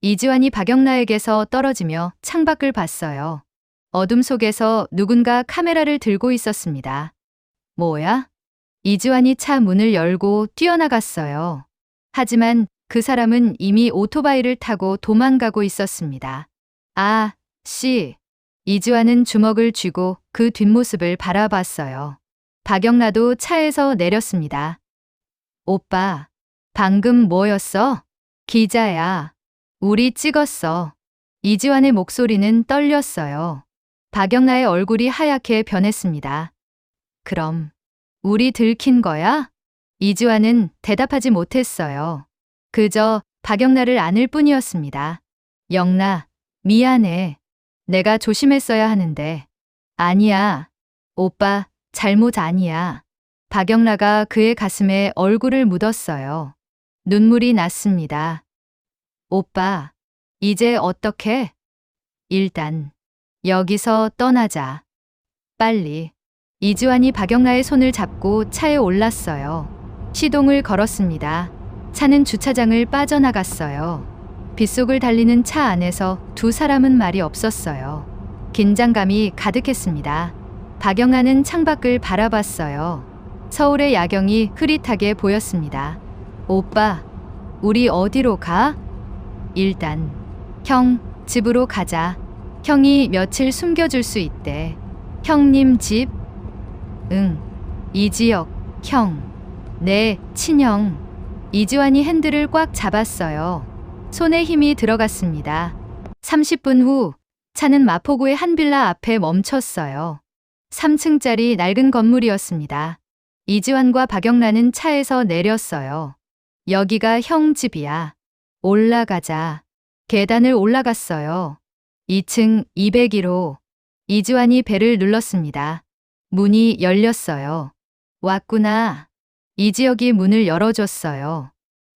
이지환이 박영라에게서 떨어지며 창밖을 봤어요. 어둠 속에서 누군가 카메라를 들고 있었습니다. 뭐야? 이지환이 차 문을 열고 뛰어나갔어요. 하지만 그 사람은 이미 오토바이를 타고 도망가고 있었습니다. 아, 씨. 이지환은 주먹을 쥐고 그 뒷모습을 바라봤어요. 박영라도 차에서 내렸습니다. 오빠, 방금 뭐였어? 기자야. 우리 찍었어. 이지환의 목소리는 떨렸어요. 박영라의 얼굴이 하얗게 변했습니다. 그럼 우리 들킨 거야? 이지환은 대답하지 못했어요. 그저 박영라를 안을 뿐이었습니다. 영라, 미안해. 내가 조심했어야 하는데. 아니야. 오빠, 잘못 아니야. 박영라가 그의 가슴에 얼굴을 묻었어요. 눈물이 났습니다. 오빠, 이제 어떡해? 일단 여기서 떠나자. 빨리. 이주환이 박영라의 손을 잡고 차에 올랐어요. 시동을 걸었습니다. 차는 주차장을 빠져나갔어요. 빗속을 달리는 차 안에서 두 사람은 말이 없었어요. 긴장감이 가득했습니다. 박영라는 창밖을 바라봤어요. 서울의 야경이 흐릿하게 보였습니다. 오빠, 우리 어디로 가? 일단, 형, 집으로 가자. 형이 며칠 숨겨줄 수 있대. 형님 집? 응. 이지혁, 형. 네, 친형. 이주환이 핸들을 꽉 잡았어요. 손에 힘이 들어갔습니다. 30분 후 차는 마포구의 한 빌라 앞에 멈췄어요. 3층짜리 낡은 건물이었습니다. 이지환과 박영란은 차에서 내렸어요. 여기가 형 집이야. 올라가자. 계단을 올라갔어요. 2층 201호. 이주환이 벨을 눌렀습니다. 문이 열렸어요. 왔구나. 이지혁이 문을 열어줬어요.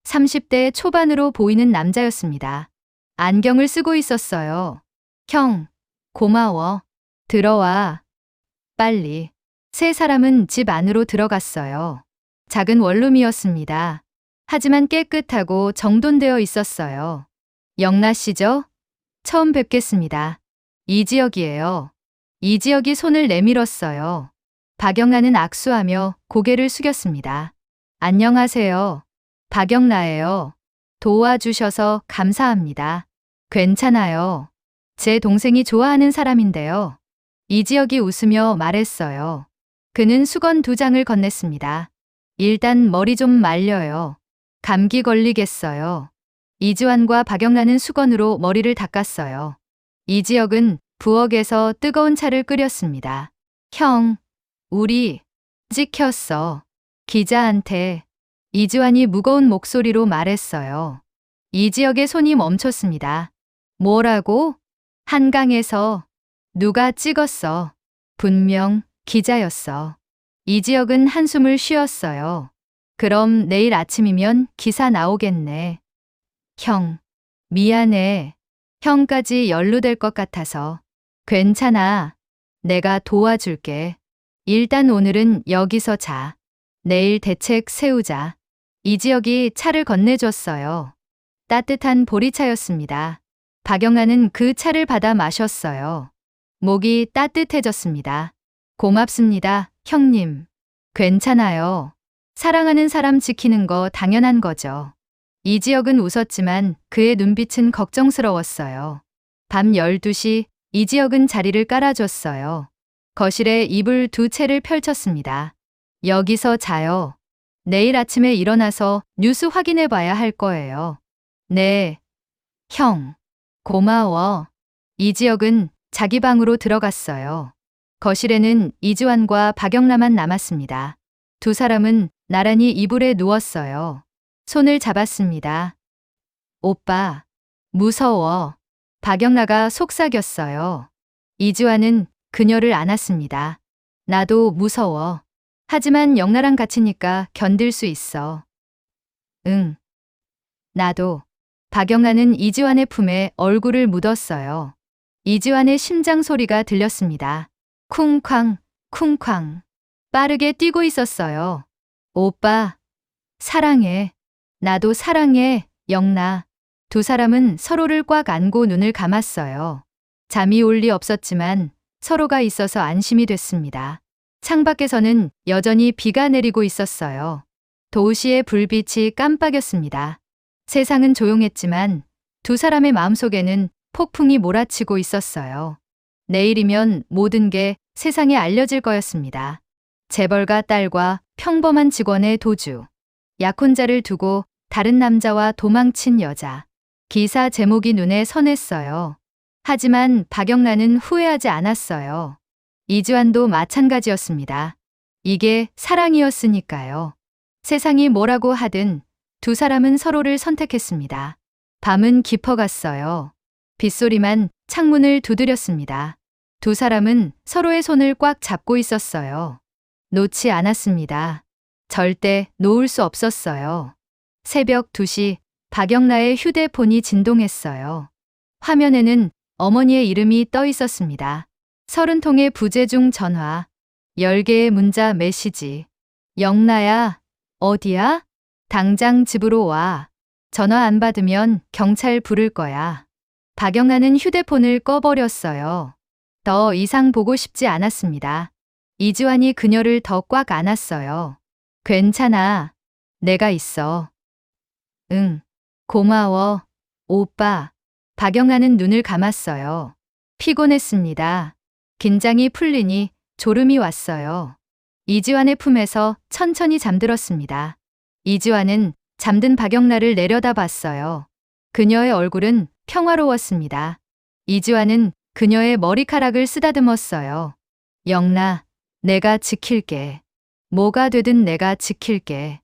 30대 초반으로 보이는 남자였습니다. 안경을 쓰고 있었어요. 형, 고마워. 들어와. 빨리. 세 사람은 집 안으로 들어갔어요. 작은 원룸이었습니다. 하지만 깨끗하고 정돈되어 있었어요. 영나 씨죠? 처음 뵙겠습니다. 이지혁이에요. 이지혁이 손을 내밀었어요. 박영란은 악수하며 고개를 숙였습니다. 안녕하세요. 박영라예요. 도와주셔서 감사합니다. 괜찮아요. 제 동생이 좋아하는 사람인데요. 이지혁이 웃으며 말했어요. 그는 수건 2장을 건넸습니다. 일단 머리 좀 말려요. 감기 걸리겠어요. 이주환과 박영란은 수건으로 머리를 닦았어요. 이지혁은 부엌에서 뜨거운 차를 끓였습니다. 형, 우리 찍혔어. 기자한테. 이주환이 무거운 목소리로 말했어요. 이지혁의 손이 멈췄습니다. 뭐라고? 한강에서. 누가 찍었어. 분명 기자였어. 이지혁은 한숨을 쉬었어요. 그럼 내일 아침이면 기사 나오겠네. 형, 미안해. 형까지 연루될 것 같아서. 괜찮아. 내가 도와줄게. 일단 오늘은 여기서 자. 내일 대책 세우자. 이지혁이 차를 건네줬어요. 따뜻한 보리차였습니다. 박영란은 그 차를 받아 마셨어요. 목이 따뜻해졌습니다. 고맙습니다, 형님. 괜찮아요. 사랑하는 사람 지키는 거 당연한 거죠. 이지혁은 웃었지만 그의 눈빛은 걱정스러웠어요. 밤 12시 이지혁은 자리를 깔아줬어요. 거실에 이불 2채를 펼쳤습니다. 여기서 자요. 내일 아침에 일어나서 뉴스 확인해 봐야 할 거예요. 네. 형. 고마워. 이지혁은 자기 방으로 들어갔어요. 거실에는 이주환과 박영라만 남았습니다. 두 사람은 나란히 이불에 누웠어요. 손을 잡았습니다. 오빠, 무서워. 박영라가 속삭였어요. 이주환은 그녀를 안았습니다. 나도 무서워. 하지만 영나랑 같이니까 견딜 수 있어. 응. 나도. 박영란은 이주환의 품에 얼굴을 묻었어요. 이주환의 심장 소리가 들렸습니다. 쿵쾅, 쿵쾅. 빠르게 뛰고 있었어요. 오빠, 사랑해. 나도 사랑해, 영나. 두 사람은 서로를 꽉 안고 눈을 감았어요. 잠이 올 리 없었지만 서로가 있어서 안심이 됐습니다. 창밖에서는 여전히 비가 내리고 있었어요. 도시의 불빛이 깜빡였습니다. 세상은 조용했지만 두 사람의 마음속에는 폭풍이 몰아치고 있었어요. 내일이면 모든 게 세상에 알려질 거였습니다. 재벌가 딸과 평범한 직원의 도주. 약혼자를 두고 다른 남자와 도망친 여자. 기사 제목이 눈에 선했어요. 하지만 박영란은 후회하지 않았어요. 이주환도 마찬가지였습니다. 이게 사랑이었으니까요. 세상이 뭐라고 하든 두 사람은 서로를 선택했습니다. 밤은 깊어갔어요. 빗소리만 창문을 두드렸습니다. 두 사람은 서로의 손을 꽉 잡고 있었어요. 놓지 않았습니다. 절대 놓을 수 없었어요. 새벽 2시 박영라의 휴대폰이 진동했어요. 화면에는 어머니의 이름이 떠 있었습니다. 30통의 부재중 전화, 10개의 문자 메시지. 영나야, 어디야? 당장 집으로 와. 전화 안 받으면 경찰 부를 거야. 박영란은 휴대폰을 꺼버렸어요. 더 이상 보고 싶지 않았습니다. 이지환이 그녀를 더 꽉 안았어요. 괜찮아. 내가 있어. 응. 고마워. 오빠. 박영란은 눈을 감았어요. 피곤했습니다. 긴장이 풀리니 졸음이 왔어요. 이지환의 품에서 천천히 잠들었습니다. 이지환은 잠든 박영란을 내려다봤어요. 그녀의 얼굴은 평화로웠습니다. 이지환은 그녀의 머리카락을 쓰다듬었어요. 영나, 내가 지킬게. 뭐가 되든 내가 지킬게.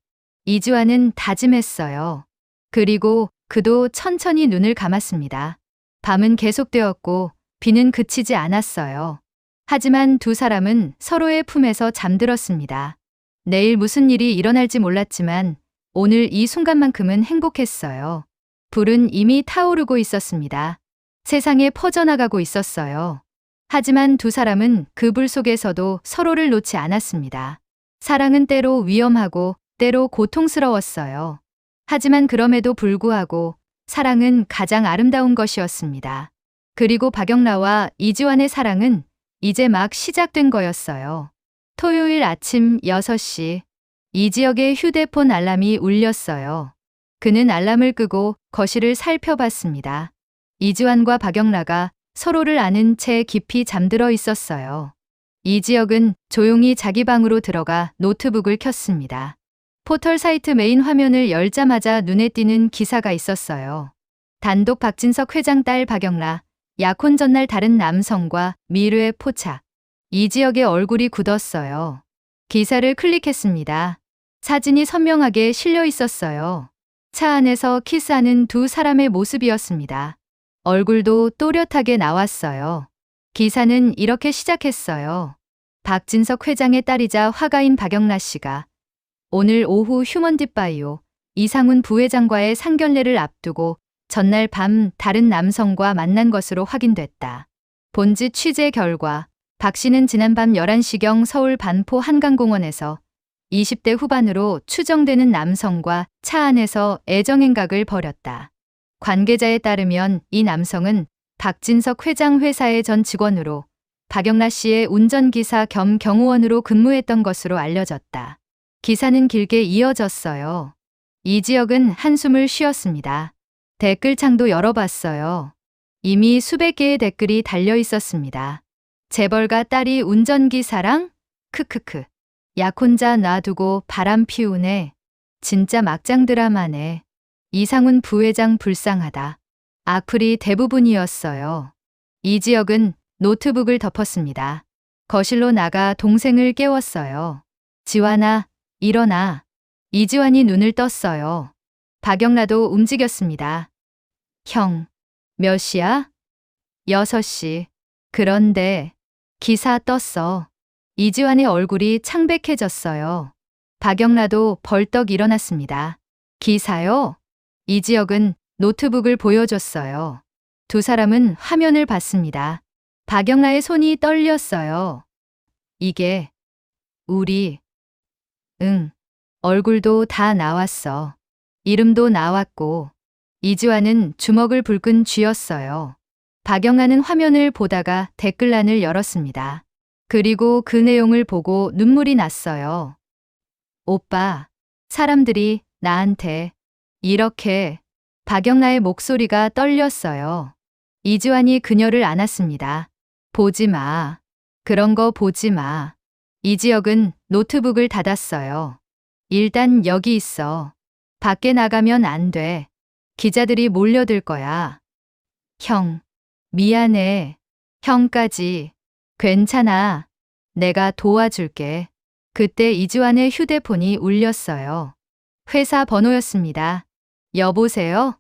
이지환은 다짐했어요. 그리고 그도 천천히 눈을 감았습니다. 밤은 계속되었고 비는 그치지 않았어요. 하지만 두 사람은 서로의 품에서 잠들었습니다. 내일 무슨 일이 일어날지 몰랐지만 오늘 이 순간만큼은 행복했어요. 불은 이미 타오르고 있었습니다. 세상에 퍼져나가고 있었어요. 하지만 두 사람은 그 불 속에서도 서로를 놓지 않았습니다. 사랑은 때로 위험하고 때로 고통스러웠어요. 하지만 그럼에도 불구하고 사랑은 가장 아름다운 것이었습니다. 그리고 박영라와 이지환의 사랑은 이제 막 시작된 거였어요. 토요일 아침 6시, 이지혁의 휴대폰 알람이 울렸어요. 그는 알람을 끄고 거실을 살펴봤습니다. 이지환과 박영라가 서로를 아는 채 깊이 잠들어 있었어요. 이지혁은 조용히 자기 방으로 들어가 노트북을 켰습니다. 포털 사이트 메인 화면을 열자마자 눈에 띄는 기사가 있었어요. 단독 박진석 회장 딸 박영라, 약혼 전날 다른 남성과 미르의 포착. 이지혁의 얼굴이 굳었어요. 기사를 클릭했습니다. 사진이 선명하게 실려 있었어요. 차 안에서 키스하는 두 사람의 모습이었습니다. 얼굴도 또렷하게 나왔어요. 기사는 이렇게 시작했어요. 박진석 회장의 딸이자 화가인 박영라 씨가 오늘 오후 휴먼딥바이오 이상훈 부회장과의 상견례를 앞두고 전날 밤 다른 남성과 만난 것으로 확인됐다. 본지 취재 결과 박 씨는 지난밤 11시경 서울 반포 한강공원에서 20대 후반으로 추정되는 남성과 차 안에서 애정행각을 벌였다. 관계자에 따르면 이 남성은 박진석 회장 회사의 전 직원으로 박영라 씨의 운전기사 겸 경호원으로 근무했던 것으로 알려졌다. 기사는 길게 이어졌어요. 이지혁은 한숨을 쉬었습니다. 댓글창도 열어봤어요. 이미 수백 개의 댓글이 달려 있었습니다. 재벌가 딸이 운전기사랑? 크크크. 약혼자 놔두고 바람 피우네. 진짜 막장 드라마네. 이상훈 부회장 불쌍하다. 악플이 대부분이었어요. 이지혁은 노트북을 덮었습니다. 거실로 나가 동생을 깨웠어요. 지환아, 일어나. 이지환이 눈을 떴어요. 박영라도 움직였습니다. 형, 몇 시야? 6시. 그런데 기사 떴어. 이지환의 얼굴이 창백해졌어요. 박영라도 벌떡 일어났습니다. 기사요? 이지혁은 노트북을 보여줬어요. 두 사람은 화면을 봤습니다. 박영라의 손이 떨렸어요. 이게 우리. 응. 얼굴도 다 나왔어. 이름도 나왔고. 이지환은 주먹을 불끈 쥐었어요. 박영라는 화면을 보다가 댓글란을 열었습니다. 그리고 그 내용을 보고 눈물이 났어요. 오빠, 사람들이 나한테 이렇게. 박영라의 목소리가 떨렸어요. 이지환이 그녀를 안았습니다. 보지 마. 그런 거 보지 마. 이지혁은 노트북을 닫았어요. 일단 여기 있어. 밖에 나가면 안 돼. 기자들이 몰려들 거야. 형, 미안해. 형까지. 괜찮아. 내가 도와줄게. 그때 이지환의 휴대폰이 울렸어요. 회사 번호였습니다. 여보세요?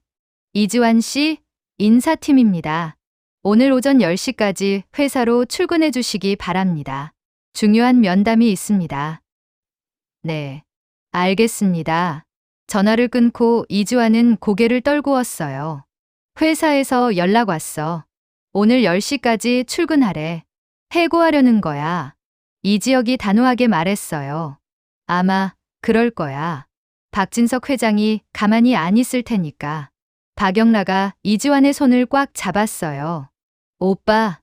이지환 씨, 인사팀입니다. 오늘 오전 10시까지 회사로 출근해 주시기 바랍니다. 중요한 면담이 있습니다. 네, 알겠습니다. 전화를 끊고 이지환은 고개를 떨구었어요. 회사에서 연락 왔어. 오늘 10시까지 출근하래. 해고하려는 거야. 이지혁이 단호하게 말했어요. 아마 그럴 거야. 박진석 회장이 가만히 안 있을 테니까. 박영라가 이지환의 손을 꽉 잡았어요. 오빠,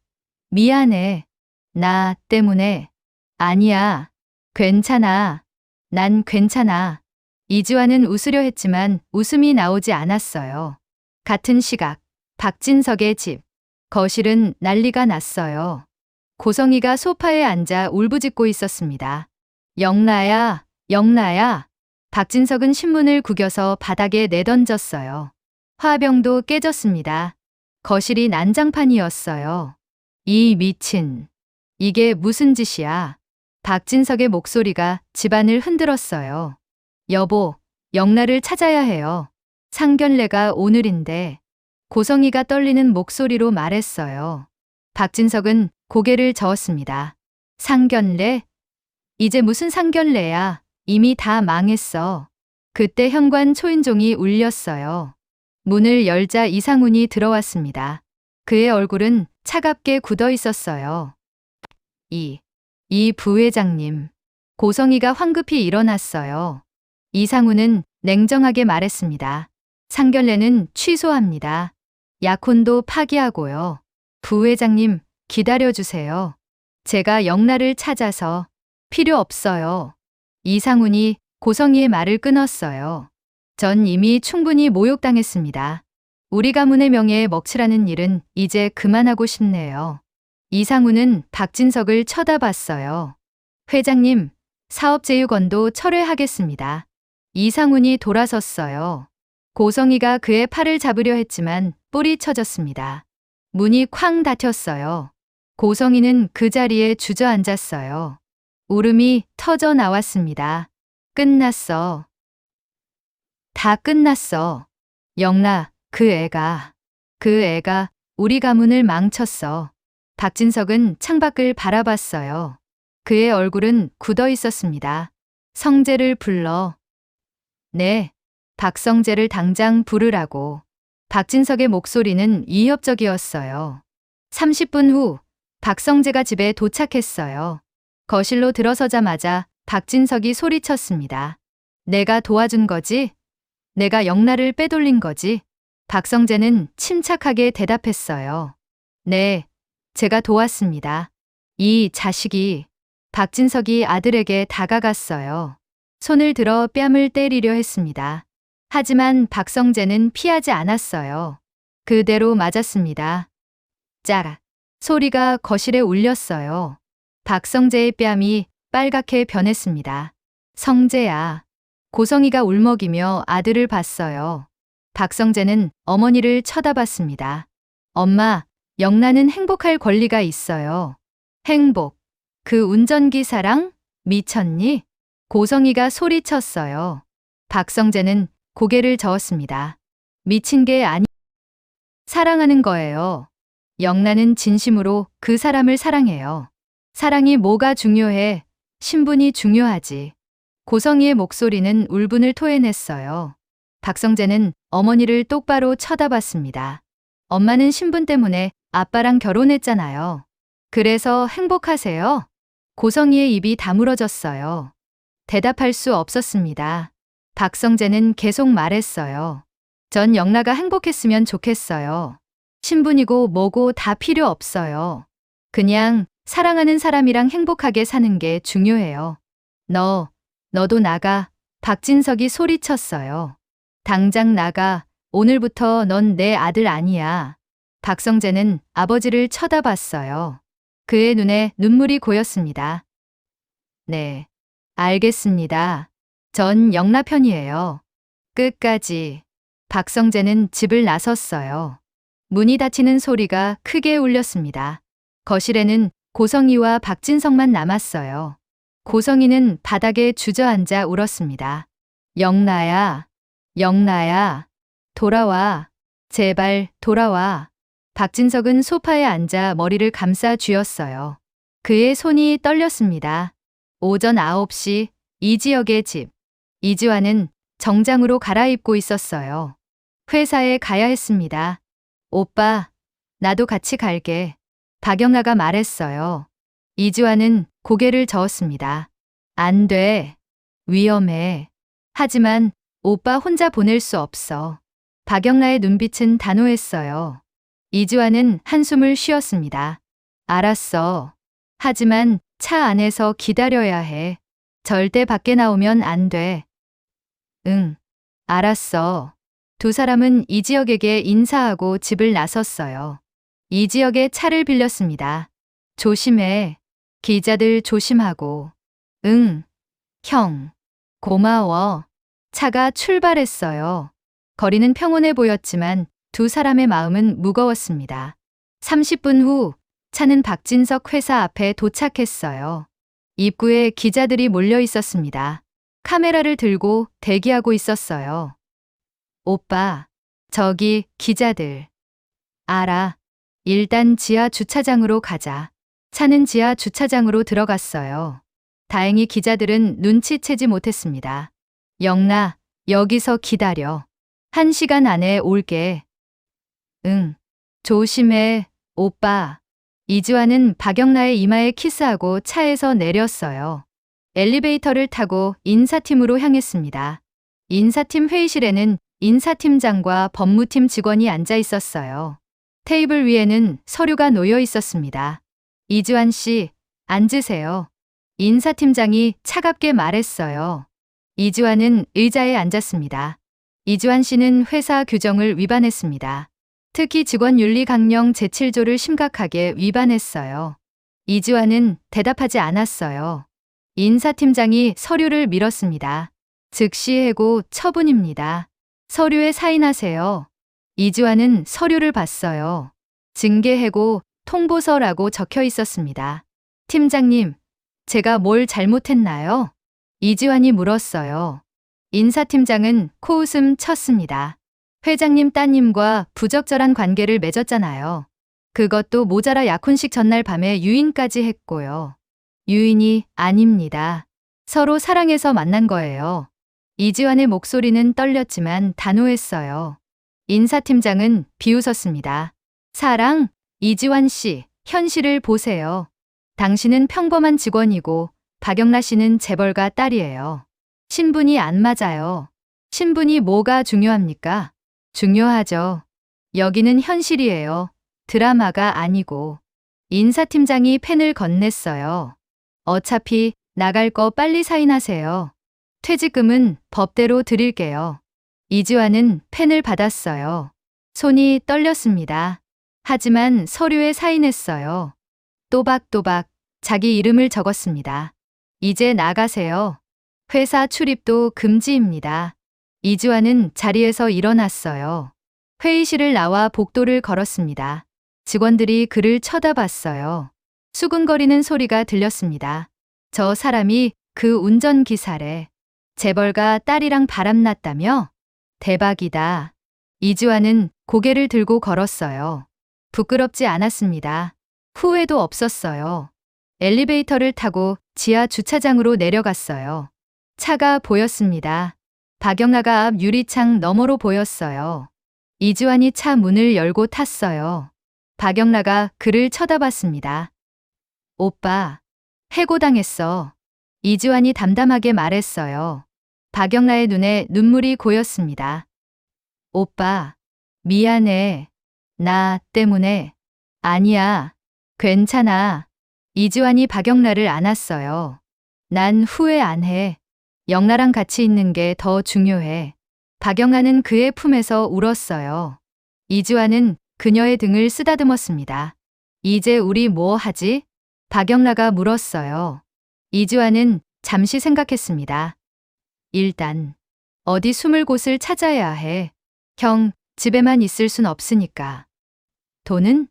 미안해. 나 때문에. 아니야. 괜찮아. 난 괜찮아. 이지환은 웃으려 했지만 웃음이 나오지 않았어요. 같은 시각, 박진석의 집. 거실은 난리가 났어요. 고성이가 소파에 앉아 울부짖고 있었습니다. 영라야, 영라야. 박진석은 신문을 구겨서 바닥에 내던졌어요. 화병도 깨졌습니다. 거실이 난장판이었어요. 이 미친. 이게 무슨 짓이야. 박진석의 목소리가 집안을 흔들었어요. 여보, 영라를 찾아야 해요. 상견례가 오늘인데. 고성이가 떨리는 목소리로 말했어요. 박진석은 고개를 저었습니다. 상견례? 이제 무슨 상견례야. 이미 다 망했어. 그때 현관 초인종이 울렸어요. 문을 열자 이상훈이 들어왔습니다. 그의 얼굴은 차갑게 굳어 있었어요. 이 부회장님. 고성이가 황급히 일어났어요. 이상훈은 냉정하게 말했습니다. 상견례는 취소합니다. 약혼도 파기하고요. 부회장님, 기다려주세요. 제가 영라를 찾아서. 필요 없어요. 이상훈이 고성이의 말을 끊었어요. 전 이미 충분히 모욕당했습니다. 우리 가문의 명예에 먹칠하는 일은 이제 그만하고 싶네요. 이상훈은 박진석을 쳐다봤어요. 회장님, 사업제휴건도 철회하겠습니다. 이상훈이 돌아섰어요. 고성이가 그의 팔을 잡으려 했지만 뿔이 쳐졌습니다. 문이 쾅 닫혔어요. 고성이는 그 자리에 주저앉았어요. 울음이 터져 나왔습니다. 끝났어. 다 끝났어. 영라, 그 애가 우리 가문을 망쳤어. 박진석은 창밖을 바라봤어요. 그의 얼굴은 굳어 있었습니다. 성재를 불러. 네, 박성재를 당장 부르라고. 박진석의 목소리는 위협적이었어요. 30분 후 박성재가 집에 도착했어요. 거실로 들어서자마자 박진석이 소리쳤습니다. 내가 도와준 거지? 내가 영라를 빼돌린 거지? 박성재는 침착하게 대답했어요. 네, 제가 도왔습니다. 이 자식이. 박진석이 아들에게 다가갔어요. 손을 들어 뺨을 때리려 했습니다. 하지만 박성재는 피하지 않았어요. 그대로 맞았습니다. 짜라. 소리가 거실에 울렸어요. 박성재의 뺨이 빨갛게 변했습니다. 성재야. 고성이가 울먹이며 아들을 봤어요. 박성재는 어머니를 쳐다봤습니다. 엄마, 영라는 행복할 권리가 있어요. 행복. 그 운전기사랑? 미쳤니? 고성이가 소리쳤어요. 박성재는 고개를 저었습니다. 미친 게 아니, 사랑하는 거예요. 영라는 진심으로 그 사람을 사랑해요. 사랑이 뭐가 중요해? 신분이 중요하지. 고성이의 목소리는 울분을 토해냈어요. 박성재는 어머니를 똑바로 쳐다봤습니다. 엄마는 신분 때문에 아빠랑 결혼했잖아요. 그래서 행복하세요? 고성이의 입이 다물어졌어요. 대답할 수 없었습니다. 박성재는 계속 말했어요. 전 영라가 행복했으면 좋겠어요. 신분이고 뭐고 다 필요 없어요. 그냥 사랑하는 사람이랑 행복하게 사는 게 중요해요. 너도 나가. 박진석이 소리쳤어요. 당장 나가. 오늘부터 넌 내 아들 아니야. 박성재는 아버지를 쳐다봤어요. 그의 눈에 눈물이 고였습니다. 네, 알겠습니다. 전 영라 편이에요. 끝까지. 박성재는 집을 나섰어요. 문이 닫히는 소리가 크게 울렸습니다. 거실에는 고성이와 박진석만 남았어요. 고성이는 바닥에 주저앉아 울었습니다. 영라야, 영라야, 돌아와. 제발 돌아와. 박진석은 소파에 앉아 머리를 감싸 쥐었어요. 그의 손이 떨렸습니다. 오전 9시 이지혁의 집. 이지환은 정장으로 갈아입고 있었어요. 회사에 가야 했습니다. 오빠, 나도 같이 갈게. 박영라가 말했어요. 이주환은 고개를 저었습니다. 안 돼. 위험해. 하지만 오빠 혼자 보낼 수 없어. 박영라의 눈빛은 단호했어요. 이주환은 한숨을 쉬었습니다. 알았어. 하지만 차 안에서 기다려야 해. 절대 밖에 나오면 안 돼. 응. 알았어. 두 사람은 이지혁에게 인사하고 집을 나섰어요. 이지혁의 차를 빌렸습니다. 조심해. 기자들 조심하고. 응. 형. 고마워. 차가 출발했어요. 거리는 평온해 보였지만 두 사람의 마음은 무거웠습니다. 30분 후 차는 박진석 회사 앞에 도착했어요. 입구에 기자들이 몰려 있었습니다. 카메라를 들고 대기하고 있었어요. 오빠, 저기 기자들. 알아. 일단 지하 주차장으로 가자. 차는 지하 주차장으로 들어갔어요. 다행히 기자들은 눈치채지 못했습니다. 영나, 여기서 기다려. 1시간 안에 올게. 응. 조심해, 오빠. 이주환은 박영라의 이마에 키스하고 차에서 내렸어요. 엘리베이터를 타고 인사팀으로 향했습니다. 인사팀 회의실에는 인사팀장과 법무팀 직원이 앉아 있었어요. 테이블 위에는 서류가 놓여 있었습니다. 이주환 씨, 앉으세요. 인사팀장이 차갑게 말했어요. 이주환은 의자에 앉았습니다. 이주환 씨는 회사 규정을 위반했습니다. 특히 직원윤리 강령 제7조를 심각하게 위반했어요. 이주환은 대답하지 않았어요. 인사팀장이 서류를 밀었습니다. 즉시 해고 처분입니다. 서류에 사인하세요. 이주환은 서류를 봤어요. 징계 해고 통보서라고 적혀 있었습니다. 팀장님, 제가 뭘 잘못했나요? 이주환이 물었어요. 인사팀장은 코웃음 쳤습니다. 회장님 따님과 부적절한 관계를 맺었잖아요. 그것도 모자라 약혼식 전날 밤에 유인까지 했고요. 유인이 아닙니다. 서로 사랑해서 만난 거예요. 이주환의 목소리는 떨렸지만 단호했어요. 인사팀장은 비웃었습니다. 사랑? 이주환 씨, 현실을 보세요. 당신은 평범한 직원이고 박영라 씨는 재벌가 딸이에요. 신분이 안 맞아요. 신분이 뭐가 중요합니까? 중요하죠. 여기는 현실이에요. 드라마가 아니고. 인사팀장이 펜을 건넸어요. 어차피 나갈 거 빨리 사인하세요. 퇴직금은 법대로 드릴게요. 이주환은 펜을 받았어요. 손이 떨렸습니다. 하지만 서류에 사인했어요. 또박또박 자기 이름을 적었습니다. 이제 나가세요. 회사 출입도 금지입니다. 이주환은 자리에서 일어났어요. 회의실을 나와 복도를 걸었습니다. 직원들이 그를 쳐다봤어요. 수근거리는 소리가 들렸습니다. 저 사람이 그 운전기사래. 재벌가 딸이랑 바람났다며? 대박이다. 이주환은 고개를 들고 걸었어요. 부끄럽지 않았습니다. 후회도 없었어요. 엘리베이터를 타고 지하 주차장으로 내려갔어요. 차가 보였습니다. 박영라가 앞 유리창 너머로 보였어요. 이주환이 차 문을 열고 탔어요. 박영라가 그를 쳐다봤습니다. 오빠, 해고당했어. 이주환이 담담하게 말했어요. 박영라의 눈에 눈물이 고였습니다. 오빠, 미안해. 나 때문에. 아니야. 괜찮아. 이주환이 박영라를 안았어요. 난 후회 안 해. 영라랑 같이 있는 게 더 중요해. 박영라는 그의 품에서 울었어요. 이주환은 그녀의 등을 쓰다듬었습니다. 이제 우리 뭐 하지? 박영라가 물었어요. 이주환은 잠시 생각했습니다. 일단 어디 숨을 곳을 찾아야 해. 형, 집에만 있을 순 없으니까. 돈은?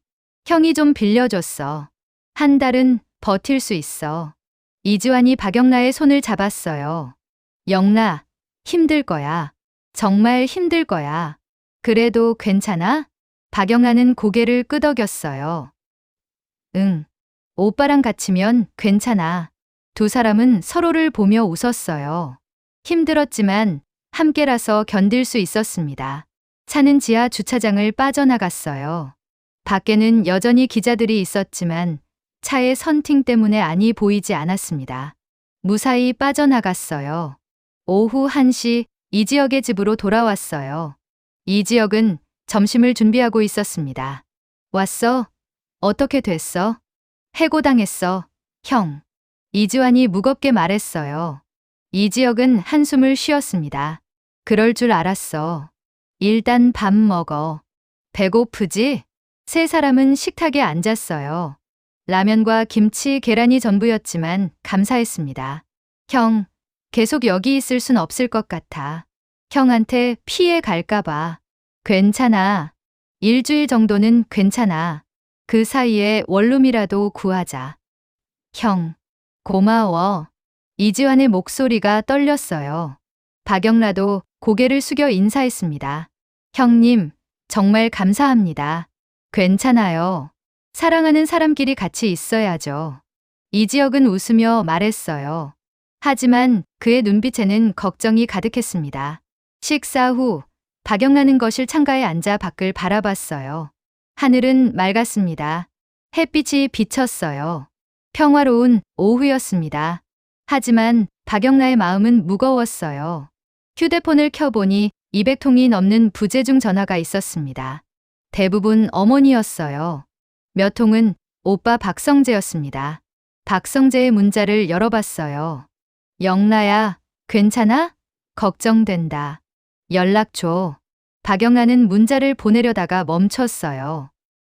형이 좀 빌려줬어. 한 달은 버틸 수 있어. 이주환이 박영라의 손을 잡았어요. 영라, 힘들 거야. 정말 힘들 거야. 그래도 괜찮아? 박영라는 고개를 끄덕였어요. 응. 오빠랑 같이면 괜찮아. 두 사람은 서로를 보며 웃었어요. 힘들었지만 함께라서 견딜 수 있었습니다. 차는 지하 주차장을 빠져나갔어요. 밖에는 여전히 기자들이 있었지만 차의 선팅 때문에 안이 보이지 않았습니다. 무사히 빠져나갔어요. 오후 1시 이지혁의 집으로 돌아왔어요. 이지혁은 점심을 준비하고 있었습니다. 왔어? 어떻게 됐어? 해고당했어, 형. 이지환이 무겁게 말했어요. 이지혁은 한숨을 쉬었습니다. 그럴 줄 알았어. 일단 밥 먹어. 배고프지? 세 사람은 식탁에 앉았어요. 라면과 김치, 계란이 전부였지만 감사했습니다. 형, 계속 여기 있을 순 없을 것 같아. 형한테 피해 갈까봐. 괜찮아. 일주일 정도는 괜찮아. 그 사이에 원룸이라도 구하자. 형, 고마워. 이지환의 목소리가 떨렸어요. 박영라도 고개를 숙여 인사했습니다. 형님, 정말 감사합니다. 괜찮아요. 사랑하는 사람끼리 같이 있어야죠. 이지혁은 웃으며 말했어요. 하지만 그의 눈빛에는 걱정이 가득했습니다. 식사 후 박영라는 거실 창가에 앉아 밖을 바라봤어요. 하늘은 맑았습니다. 햇빛이 비쳤어요. 평화로운 오후였습니다. 하지만 박영라의 마음은 무거웠어요. 휴대폰을 켜보니 200통이 넘는 부재중 전화가 있었습니다. 대부분 어머니였어요. 몇 통은 오빠 박성재였습니다. 박성재의 문자를 열어봤어요. 영라야, 괜찮아? 걱정된다. 연락 줘. 박영라는 문자를 보내려다가 멈췄어요.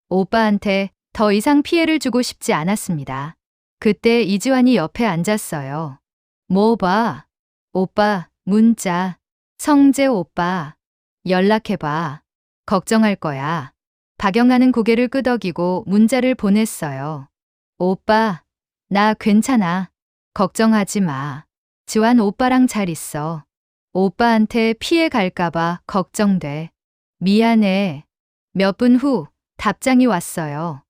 오빠한테 더 이상 피해를 주고 싶지 않았습니다. 그때 이지환이 옆에 앉았어요. 뭐 봐? 오빠, 문자. 성재 오빠. 연락해봐. 걱정할 거야. 박영라는 고개를 끄덕이고 문자를 보냈어요. 오빠, 나 괜찮아. 걱정하지 마. 지환 오빠랑 잘 있어. 오빠한테 피해 갈까봐 걱정돼. 미안해. 몇 분 후 답장이 왔어요.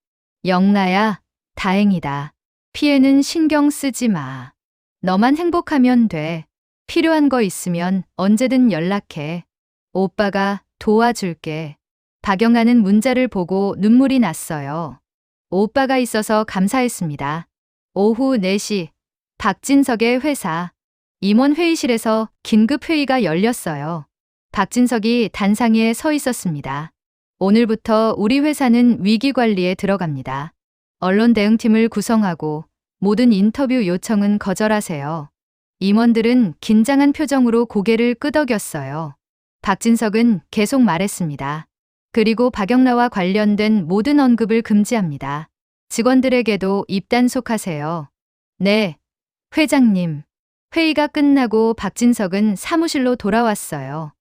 영라야, 다행이다. 피해는 신경 쓰지 마. 너만 행복하면 돼. 필요한 거 있으면 언제든 연락해. 오빠가 도와줄게. 박영라는 문자를 보고 눈물이 났어요. 오빠가 있어서 감사했습니다. 오후 4시 박진석의 회사 임원 회의실에서 긴급 회의가 열렸어요. 박진석이 단상에 서 있었습니다. 오늘부터 우리 회사는 위기 관리에 들어갑니다. 언론 대응팀을 구성하고 모든 인터뷰 요청은 거절하세요. 임원들은 긴장한 표정으로 고개를 끄덕였어요. 박진석은 계속 말했습니다. 그리고 박영라와 관련된 모든 언급을 금지합니다. 직원들에게도 입단속하세요. 네, 회장님. 회의가 끝나고 박진석은 사무실로 돌아왔어요.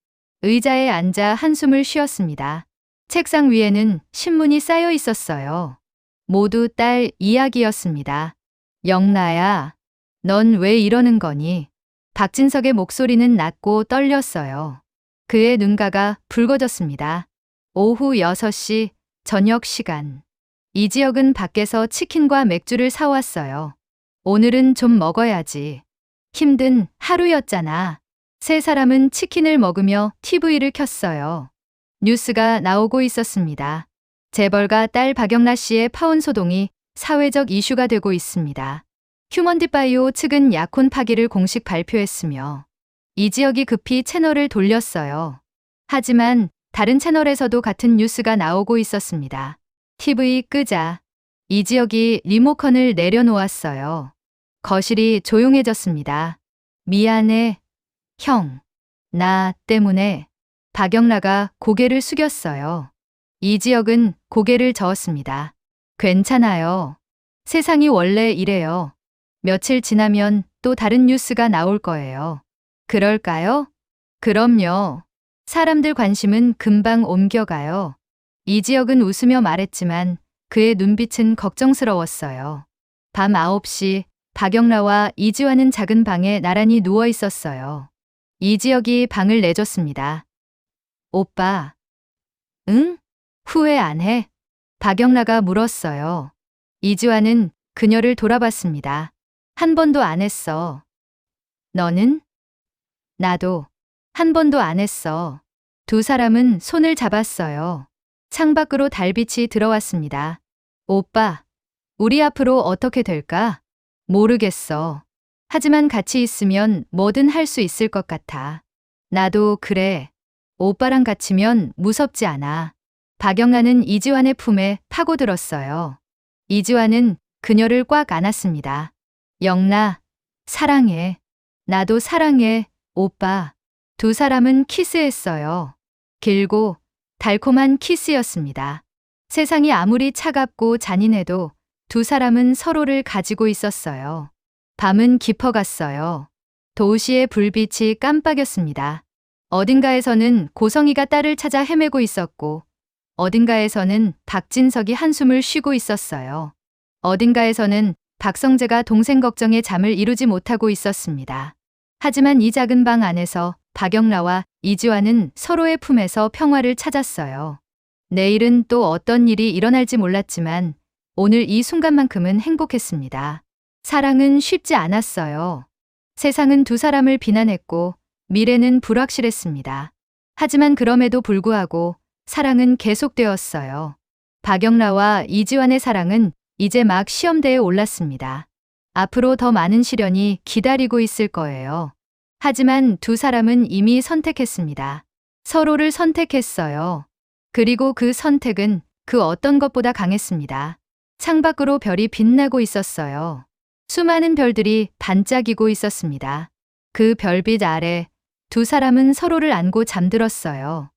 의자에 앉아 한숨을 쉬었습니다. 책상 위에는 신문이 쌓여 있었어요. 모두 딸 이야기였습니다. 영라야, 넌 왜 이러는 거니? 박진석의 목소리는 낮고 떨렸어요. 그의 눈가가 붉어졌습니다. 오후 6시 저녁 시간. 이지혁은 밖에서 치킨과 맥주를 사왔어요. 오늘은 좀 먹어야지. 힘든 하루였잖아. 세 사람은 치킨을 먹으며 TV를 켰어요. 뉴스가 나오고 있었습니다. 재벌가 딸 박영라 씨의 파혼 소동이 사회적 이슈가 되고 있습니다. 휴먼디바이오 측은 약혼 파기를 공식 발표했으며 이지혁이 급히 채널을 돌렸어요. 하지만 다른 채널에서도 같은 뉴스가 나오고 있었습니다. TV 끄자 이지혁이 리모컨을 내려놓았어요. 거실이 조용해졌습니다. 미안해, 형. 나 때문에. 박영라가 고개를 숙였어요. 이지혁은 고개를 저었습니다. 괜찮아요. 세상이 원래 이래요. 며칠 지나면 또 다른 뉴스가 나올 거예요. 그럴까요? 그럼요. 사람들 관심은 금방 옮겨가요. 이지혁은 웃으며 말했지만 그의 눈빛은 걱정스러웠어요. 밤 9시 박영라와 이지환은 작은 방에 나란히 누워 있었어요. 이지혁이 방을 내줬습니다. 오빠. 응? 후회 안 해? 박영라가 물었어요. 이지환은 그녀를 돌아봤습니다. 한 번도 안 했어. 너는? 나도 한 번도 안 했어. 두 사람은 손을 잡았어요. 창밖으로 달빛이 들어왔습니다. 오빠, 우리 앞으로 어떻게 될까? 모르겠어. 하지만 같이 있으면 뭐든 할 수 있을 것 같아. 나도 그래. 오빠랑 같이면 무섭지 않아. 박영란은 이지환의 품에 파고들었어요. 이지환은 그녀를 꽉 안았습니다. 영나, 사랑해. 나도 사랑해, 오빠. 두 사람은 키스했어요. 길고 달콤한 키스였습니다. 세상이 아무리 차갑고 잔인해도 두 사람은 서로를 가지고 있었어요. 밤은 깊어갔어요. 도시의 불빛이 깜빡였습니다. 어딘가에서는 고성이가 딸을 찾아 헤매고 있었고, 어딘가에서는 박진석이 한숨을 쉬고 있었어요. 어딘가에서는 박성재가 동생 걱정에 잠을 이루지 못하고 있었습니다. 하지만 이 작은 방 안에서 박영라와 이지환은 서로의 품에서 평화를 찾았어요. 내일은 또 어떤 일이 일어날지 몰랐지만 오늘 이 순간만큼은 행복했습니다. 사랑은 쉽지 않았어요. 세상은 두 사람을 비난했고 미래는 불확실했습니다. 하지만 그럼에도 불구하고 사랑은 계속되었어요. 박영라와 이지환의 사랑은 이제 막 시험대에 올랐습니다. 앞으로 더 많은 시련이 기다리고 있을 거예요. 하지만 두 사람은 이미 선택했습니다. 서로를 선택했어요. 그리고 그 선택은 그 어떤 것보다 강했습니다. 창밖으로 별이 빛나고 있었어요. 수많은 별들이 반짝이고 있었습니다. 그 별빛 아래 두 사람은 서로를 안고 잠들었어요.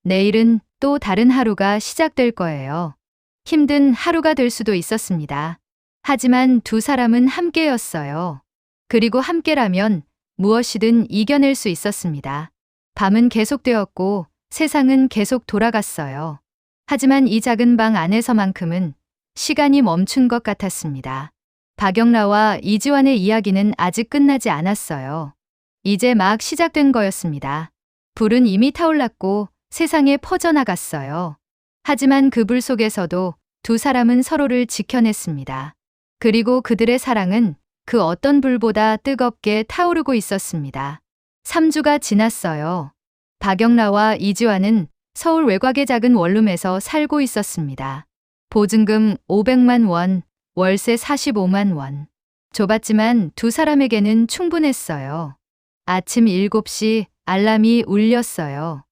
내일은 또 다른 하루가 시작될 거예요. 힘든 하루가 될 수도 있었습니다. 하지만 두 사람은 함께였어요. 그리고 함께라면 무엇이든 이겨낼 수 있었습니다. 밤은 계속되었고 세상은 계속 돌아갔어요. 하지만 이 작은 방 안에서만큼은 시간이 멈춘 것 같았습니다. 박영라와 이지환의 이야기는 아직 끝나지 않았어요. 이제 막 시작된 거였습니다. 불은 이미 타올랐고 세상에 퍼져나갔어요. 하지만 그 불 속에서도 두 사람은 서로를 지켜냈습니다. 그리고 그들의 사랑은 그 어떤 불보다 뜨겁게 타오르고 있었습니다. 3주가 지났어요. 박영라와 이지환은 서울 외곽의 작은 원룸에서 살고 있었습니다. 보증금 500만 원, 월세 45만 원. 좁았지만 두 사람에게는 충분했어요. 아침 7시 알람이 울렸어요.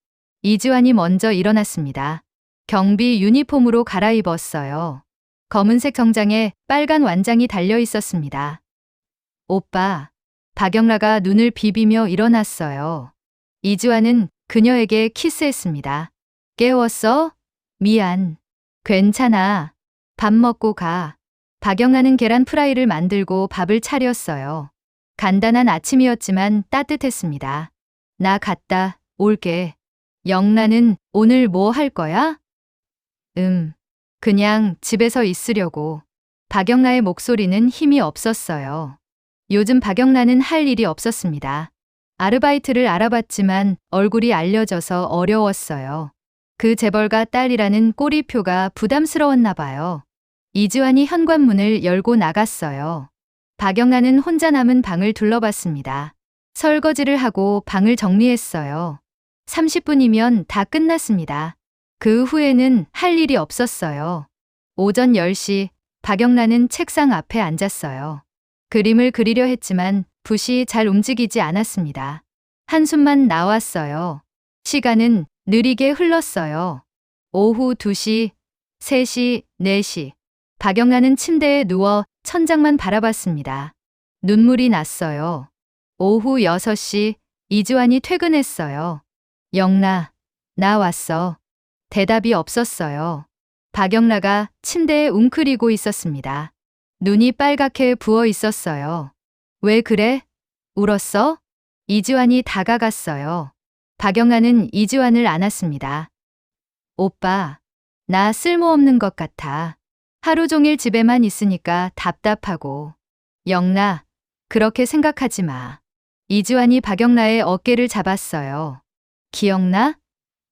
이지환이 먼저 일어났습니다. 경비 유니폼으로 갈아입었어요. 검은색 정장에 빨간 완장이 달려 있었습니다. 오빠, 박영라가 눈을 비비며 일어났어요. 이지환은 그녀에게 키스했습니다. 깨웠어? 미안. 괜찮아. 밥 먹고 가. 박영라는 계란 프라이를 만들고 밥을 차렸어요. 간단한 아침이었지만 따뜻했습니다. 나 갔다 올게. 영란은 오늘 뭐 할 거야? 그냥 집에서 있으려고. 박영라의 목소리는 힘이 없었어요. 요즘 박영란은 할 일이 없었습니다. 아르바이트를 알아봤지만 얼굴이 알려져서 어려웠어요. 그 재벌가 딸이라는 꼬리표가 부담스러웠나 봐요. 이지환이 현관문을 열고 나갔어요. 박영란은 혼자 남은 방을 둘러봤습니다. 설거지를 하고 방을 정리했어요. 30분이면 다 끝났습니다. 그 후에는 할 일이 없었어요. 오전 10시 박영란은 책상 앞에 앉았어요. 그림을 그리려 했지만 붓이 잘 움직이지 않았습니다. 한숨만 나왔어요. 시간은 느리게 흘렀어요. 오후 2시, 3시, 4시. 박영란은 침대에 누워 천장만 바라봤습니다. 눈물이 났어요. 오후 6시 이지환이 퇴근했어요. 영라, 나 왔어. 대답이 없었어요. 박영라가 침대에 웅크리고 있었습니다. 눈이 빨갛게 부어 있었어요. 왜 그래? 울었어? 이지환이 다가갔어요. 박영라는 이지환을 안았습니다. 오빠, 나 쓸모없는 것 같아. 하루 종일 집에만 있으니까 답답하고. 영라, 그렇게 생각하지 마. 이지환이 박영라의 어깨를 잡았어요. 기억나?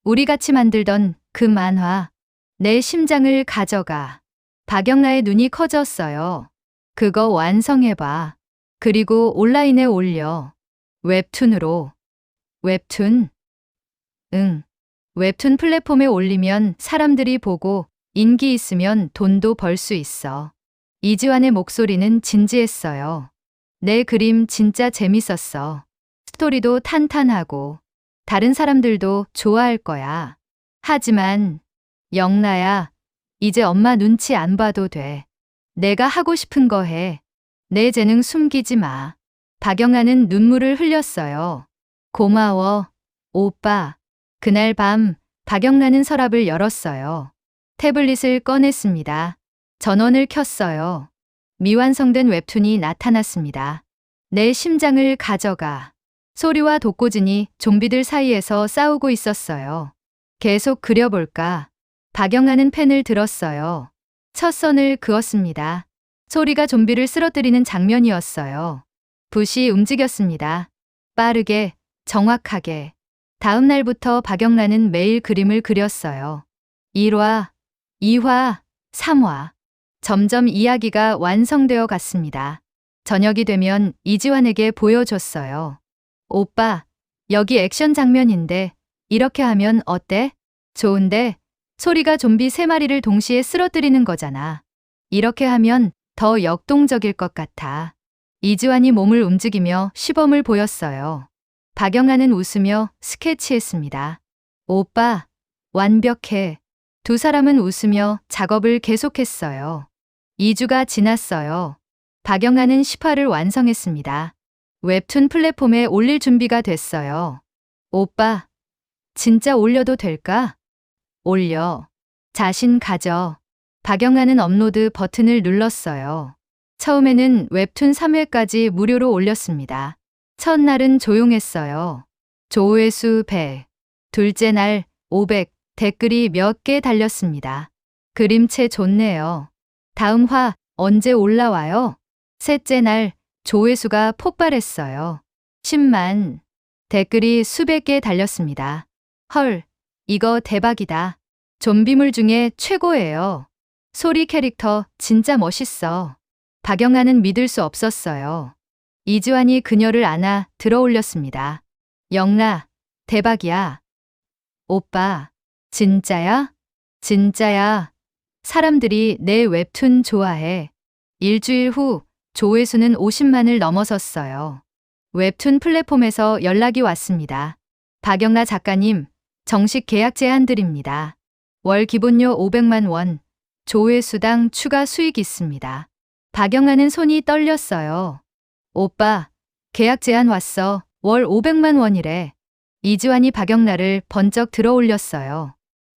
우리 같이 만들던 그 만화. 내 심장을 가져가. 박영라의 눈이 커졌어요. 그거 완성해봐. 그리고 온라인에 올려. 웹툰으로. 웹툰? 응. 웹툰 플랫폼에 올리면 사람들이 보고 인기 있으면 돈도 벌 수 있어. 이지환의 목소리는 진지했어요. 내 그림 진짜 재밌었어. 스토리도 탄탄하고 다른 사람들도 좋아할 거야. 하지만 영나야, 이제 엄마 눈치 안 봐도 돼. 내가 하고 싶은 거 해. 내 재능 숨기지 마. 박영아는 눈물을 흘렸어요. 고마워, 오빠. 그날 밤 박영란은 서랍을 열었어요. 태블릿을 꺼냈습니다. 전원을 켰어요. 미완성된 웹툰이 나타났습니다. 내 심장을 가져가. 소리와 독고진이 좀비들 사이에서 싸우고 있었어요. 계속 그려볼까? 박영란은 펜을 들었어요. 첫 선을 그었습니다. 소리가 좀비를 쓰러뜨리는 장면이었어요. 붓이 움직였습니다. 빠르게, 정확하게. 다음 날부터 박영란은 매일 그림을 그렸어요. 1화, 2화, 3화. 점점 이야기가 완성되어 갔습니다. 저녁이 되면 이지환에게 보여줬어요. 오빠, 여기 액션 장면인데 이렇게 하면 어때? 좋은데? 소리가 좀비 3마리를 동시에 쓰러뜨리는 거잖아. 이렇게 하면 더 역동적일 것 같아. 이지환이 몸을 움직이며 시범을 보였어요. 박영아는 웃으며 스케치했습니다. 오빠, 완벽해. 두 사람은 웃으며 작업을 계속했어요. 2주가 지났어요. 박영아는 10화를 완성했습니다. 웹툰 플랫폼에 올릴 준비가 됐어요. 오빠, 진짜 올려도 될까? 올려. 자신 가져. 박영아는 업로드 버튼을 눌렀어요. 처음에는 웹툰 3회까지 무료로 올렸습니다. 첫날은 조용했어요. 조회수 100, 둘째 날 500, 댓글이 몇 개 달렸습니다. 그림체 좋네요. 다음 화 언제 올라와요? 셋째 날 조회수가 폭발했어요. 10만, 댓글이 수백 개 달렸습니다. 헐, 이거 대박이다. 좀비물 중에 최고예요. 소리 캐릭터 진짜 멋있어. 박영아는 믿을 수 없었어요. 이지환이 그녀를 안아 들어 올렸습니다. 영나, 대박이야. 오빠, 진짜야? 진짜야. 사람들이 내 웹툰 좋아해. 일주일 후 조회수는 50만을 넘어섰어요. 웹툰 플랫폼에서 연락이 왔습니다. 박영나 작가님, 정식 계약 제한 드립니다. 월 기본료 500만 원, 조회수당 추가 수익 있습니다. 박영아는 손이 떨렸어요. 오빠, 계약 제안 왔어. 월 500만 원이래. 이지환이 박영나를 번쩍 들어 올렸어요.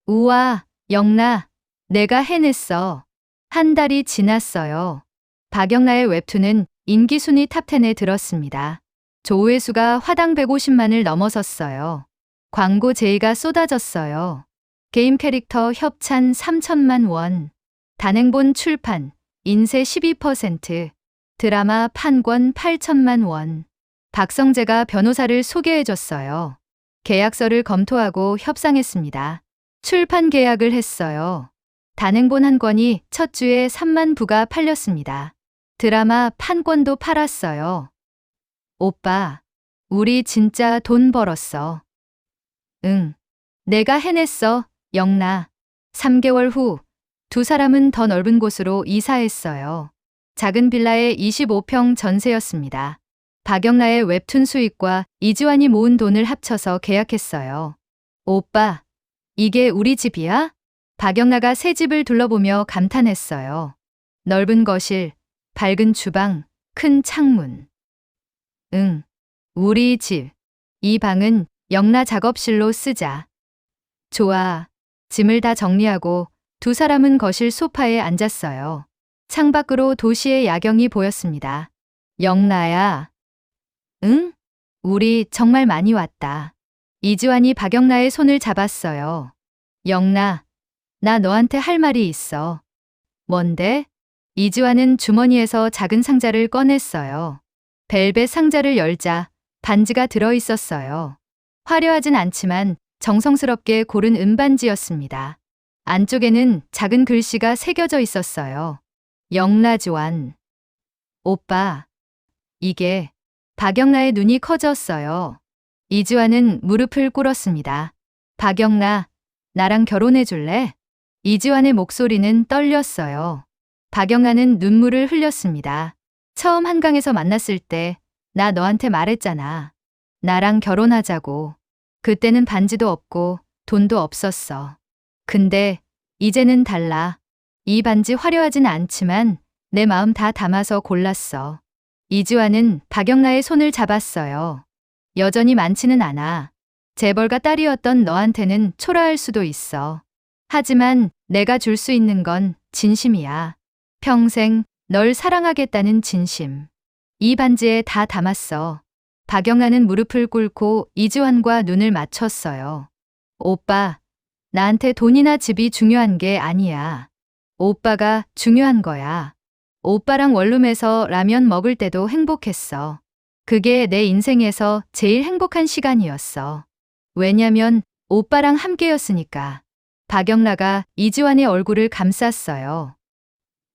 우와, 영나, 내가 해냈어. 한 달이 지났어요. 박영나의 웹툰은 인기 순위 탑10에 들었습니다. 조회수가 화당 150만을 넘어섰어요. 광고 제의가 쏟아졌어요. 게임 캐릭터 협찬 3천만 원. 단행본 출판, 인세 12%. 드라마 판권 8천만 원. 박성재가 변호사를 소개해줬어요. 계약서를 검토하고 협상했습니다. 출판 계약을 했어요. 단행본 한 권이 첫 주에 3만 부가 팔렸습니다. 드라마 판권도 팔았어요. 오빠, 우리 진짜 돈 벌었어. 응, 내가 해냈어, 영나. 3개월 후, 두 사람은 더 넓은 곳으로 이사했어요. 작은 빌라의 25평 전세였습니다. 박영나의 웹툰 수익과 이지환이 모은 돈을 합쳐서 계약했어요. 오빠, 이게 우리 집이야? 박영나가 새 집을 둘러보며 감탄했어요. 넓은 거실, 밝은 주방, 큰 창문. 응, 우리 집. 이 방은 영나 작업실로 쓰자. 좋아. 짐을 다 정리하고 두 사람은 거실 소파에 앉았어요. 창밖으로 도시의 야경이 보였습니다. 영나야. 응? 우리 정말 많이 왔다. 이지환이 박영나의 손을 잡았어요. 영나, 나 너한테 할 말이 있어. 뭔데? 이지환은 주머니에서 작은 상자를 꺼냈어요. 벨벳 상자를 열자 반지가 들어있었어요. 화려하진 않지만 정성스럽게 고른 은반지였습니다. 안쪽에는 작은 글씨가 새겨져 있었어요. 영나지환. 오빠, 이게. 박영나의 눈이 커졌어요. 이지환은 무릎을 꿇었습니다. 박영나, 나랑 결혼해 줄래? 이지환의 목소리는 떨렸어요. 박영란은 눈물을 흘렸습니다. 처음 한강에서 만났을 때 나 너한테 말했잖아. 나랑 결혼하자고. 그때는 반지도 없고 돈도 없었어. 근데 이제는 달라. 이 반지 화려하진 않지만 내 마음 다 담아서 골랐어. 이지환은 박영라의 손을 잡았어요. 여전히 많지는 않아. 재벌가 딸이었던 너한테는 초라할 수도 있어. 하지만 내가 줄 수 있는 건 진심이야. 평생 널 사랑하겠다는 진심. 이 반지에 다 담았어. 박영란은 무릎을 꿇고 이지환과 눈을 맞췄어요. 오빠, 나한테 돈이나 집이 중요한 게 아니야. 오빠가 중요한 거야. 오빠랑 원룸에서 라면 먹을 때도 행복했어. 그게 내 인생에서 제일 행복한 시간이었어. 왜냐면 오빠랑 함께였으니까. 박영라가 이지환의 얼굴을 감쌌어요.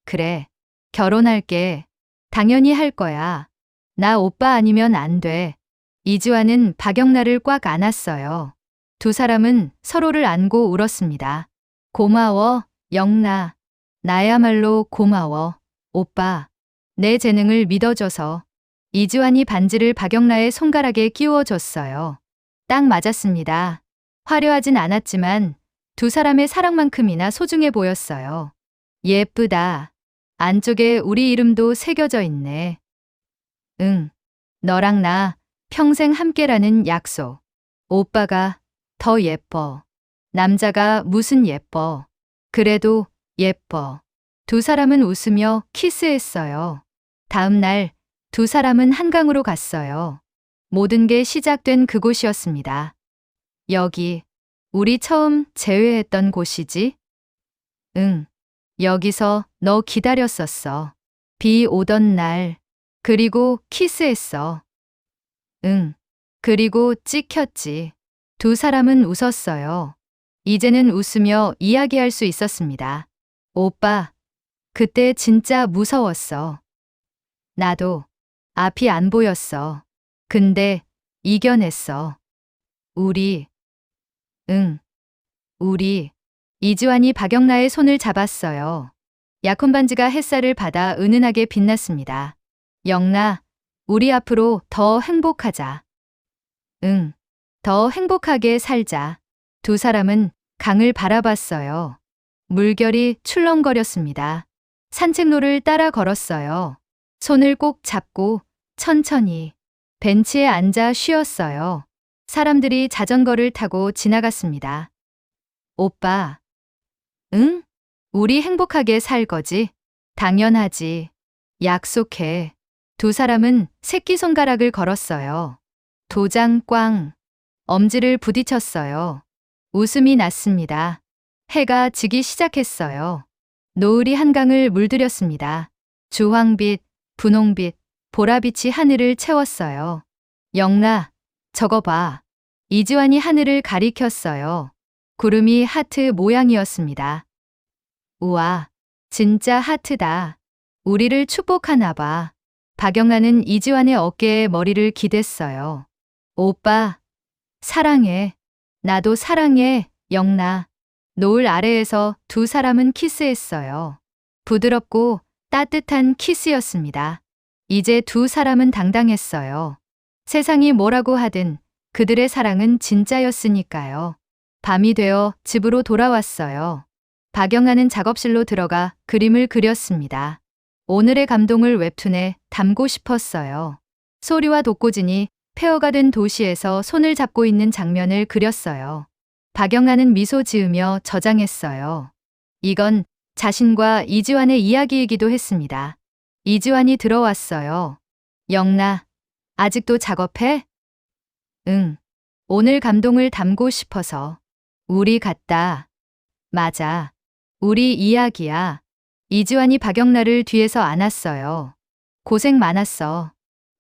그래, 결혼할게. 당연히 할 거야. 나 오빠 아니면 안 돼. 이지환은 박영라를 꽉 안았어요. 두 사람은 서로를 안고 울었습니다. 고마워, 영라. 나야말로 고마워, 오빠. 내 재능을 믿어줘서. 이지환이 반지를 박영라의 손가락에 끼워줬어요. 딱 맞았습니다. 화려하진 않았지만 두 사람의 사랑만큼이나 소중해 보였어요. 예쁘다. 안쪽에 우리 이름도 새겨져 있네. 응. 너랑 나 평생 함께라는 약속. 오빠가 더 예뻐. 남자가 무슨 예뻐. 그래도 예뻐. 두 사람은 웃으며 키스했어요. 다음 날 두 사람은 한강으로 갔어요. 모든 게 시작된 그곳이었습니다. 여기, 우리 처음 재회했던 곳이지? 응. 여기서 너 기다렸었어. 비 오던 날. 그리고 키스했어. 응. 그리고 찍혔지. 두 사람은 웃었어요. 이제는 웃으며 이야기할 수 있었습니다. 오빠, 그때 진짜 무서웠어. 나도. 앞이 안 보였어. 근데 이겨냈어. 우리. 응. 우리. 이지환이 박영라의 손을 잡았어요. 약혼 반지가 햇살을 받아 은은하게 빛났습니다. 영라, 우리 앞으로 더 행복하자. 응. 더 행복하게 살자. 두 사람은 강을 바라봤어요. 물결이 출렁거렸습니다. 산책로를 따라 걸었어요. 손을 꼭 잡고 천천히 벤치에 앉아 쉬었어요. 사람들이 자전거를 타고 지나갔습니다. 오빠. 응? 우리 행복하게 살 거지? 당연하지. 약속해. 두 사람은 새끼손가락을 걸었어요. 도장 꽝. 엄지를 부딪혔어요. 웃음이 났습니다. 해가 지기 시작했어요. 노을이 한강을 물들였습니다. 주황빛, 분홍빛, 보라빛이 하늘을 채웠어요. 영라, 저거 봐. 이지환이 하늘을 가리켰어요. 구름이 하트 모양이었습니다. 우와, 진짜 하트다. 우리를 축복하나 봐. 박영란은 이지환의 어깨에 머리를 기댔어요. 오빠, 사랑해. 나도 사랑해, 영라. 노을 아래에서 두 사람은 키스했어요. 부드럽고 따뜻한 키스였습니다. 이제 두 사람은 당당했어요. 세상이 뭐라고 하든 그들의 사랑은 진짜였으니까요. 밤이 되어 집으로 돌아왔어요. 박영란은 작업실로 들어가 그림을 그렸습니다. 오늘의 감동을 웹툰에 담고 싶었어요. 소리와 독고진이 폐허가 된 도시에서 손을 잡고 있는 장면을 그렸어요. 박영란은 미소 지으며 저장했어요. 이건 자신과 이지환의 이야기이기도 했습니다. 이지환이 들어왔어요. 영라, 아직도 작업해? 응. 오늘 감동을 담고 싶어서. 우리 같다. 맞아. 우리 이야기야. 이지환이 박영라를 뒤에서 안았어요. 고생 많았어.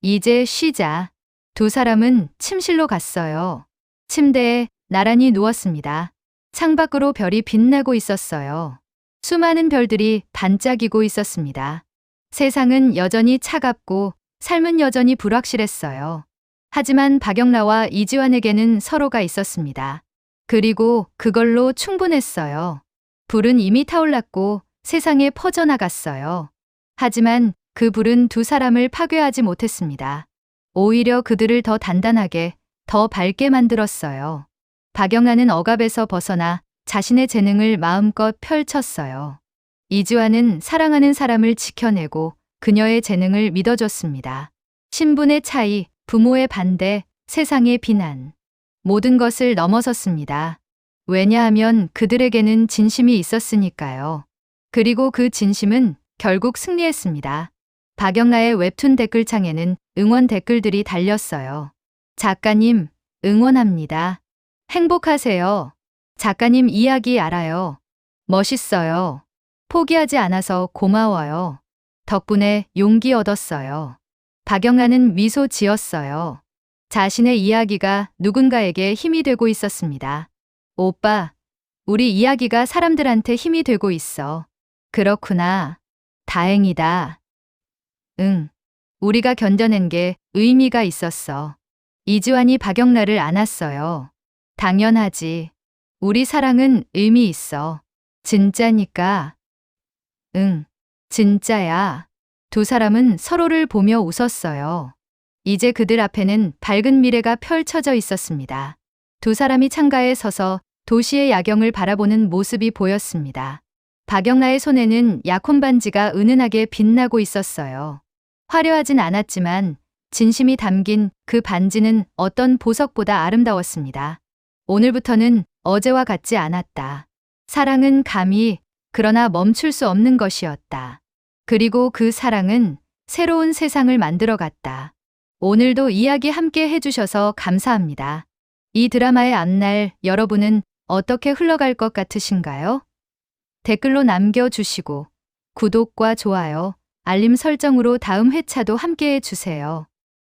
이제 쉬자. 두 사람은 침실로 갔어요. 침대에 나란히 누웠습니다. 창밖으로 별이 빛나고 있었어요. 수많은 별들이 반짝이고 있었습니다. 세상은 여전히 차갑고 삶은 여전히 불확실했어요. 하지만 박영라와 이지환에게는 서로가 있었습니다. 그리고 그걸로 충분했어요. 불은 이미 타올랐고 세상에 퍼져나갔어요. 하지만 그 불은 두 사람을 파괴하지 못했습니다. 오히려 그들을 더 단단하게, 더 밝게 만들었어요. 박영아는 억압에서 벗어나 자신의 재능을 마음껏 펼쳤어요. 이주환은 사랑하는 사람을 지켜내고 그녀의 재능을 믿어줬습니다. 신분의 차이, 부모의 반대, 세상의 비난. 모든 것을 넘어섰습니다. 왜냐하면 그들에게는 진심이 있었으니까요. 그리고 그 진심은 결국 승리했습니다. 박영아의 웹툰 댓글창에는 응원 댓글들이 달렸어요. 작가님, 응원합니다. 행복하세요. 작가님 이야기 알아요. 멋있어요. 포기하지 않아서 고마워요. 덕분에 용기 얻었어요. 박영아는 미소 지었어요. 자신의 이야기가 누군가에게 힘이 되고 있었습니다. 오빠, 우리 이야기가 사람들한테 힘이 되고 있어. 그렇구나. 다행이다. 응. 우리가 견뎌낸 게 의미가 있었어. 이주환이 박영라를 안았어요. 당연하지. 우리 사랑은 의미 있어. 진짜니까. 응. 진짜야. 두 사람은 서로를 보며 웃었어요. 이제 그들 앞에는 밝은 미래가 펼쳐져 있었습니다. 두 사람이 창가에 서서 도시의 야경을 바라보는 모습이 보였습니다. 박영라의 손에는 약혼 반지가 은은하게 빛나고 있었어요. 화려하진 않았지만 진심이 담긴 그 반지는 어떤 보석보다 아름다웠습니다. 오늘부터는 어제와 같지 않았다. 사랑은 감히, 그러나 멈출 수 없는 것이었다. 그리고 그 사랑은 새로운 세상을 만들어갔다. 오늘도 이야기 함께 해주셔서 감사합니다. 이 드라마의 앞날 여러분은 어떻게 흘러갈 것 같으신가요? 댓글로 남겨주시고 구독과 좋아요, 알림 설정으로 다음 회차도 함께 해주세요.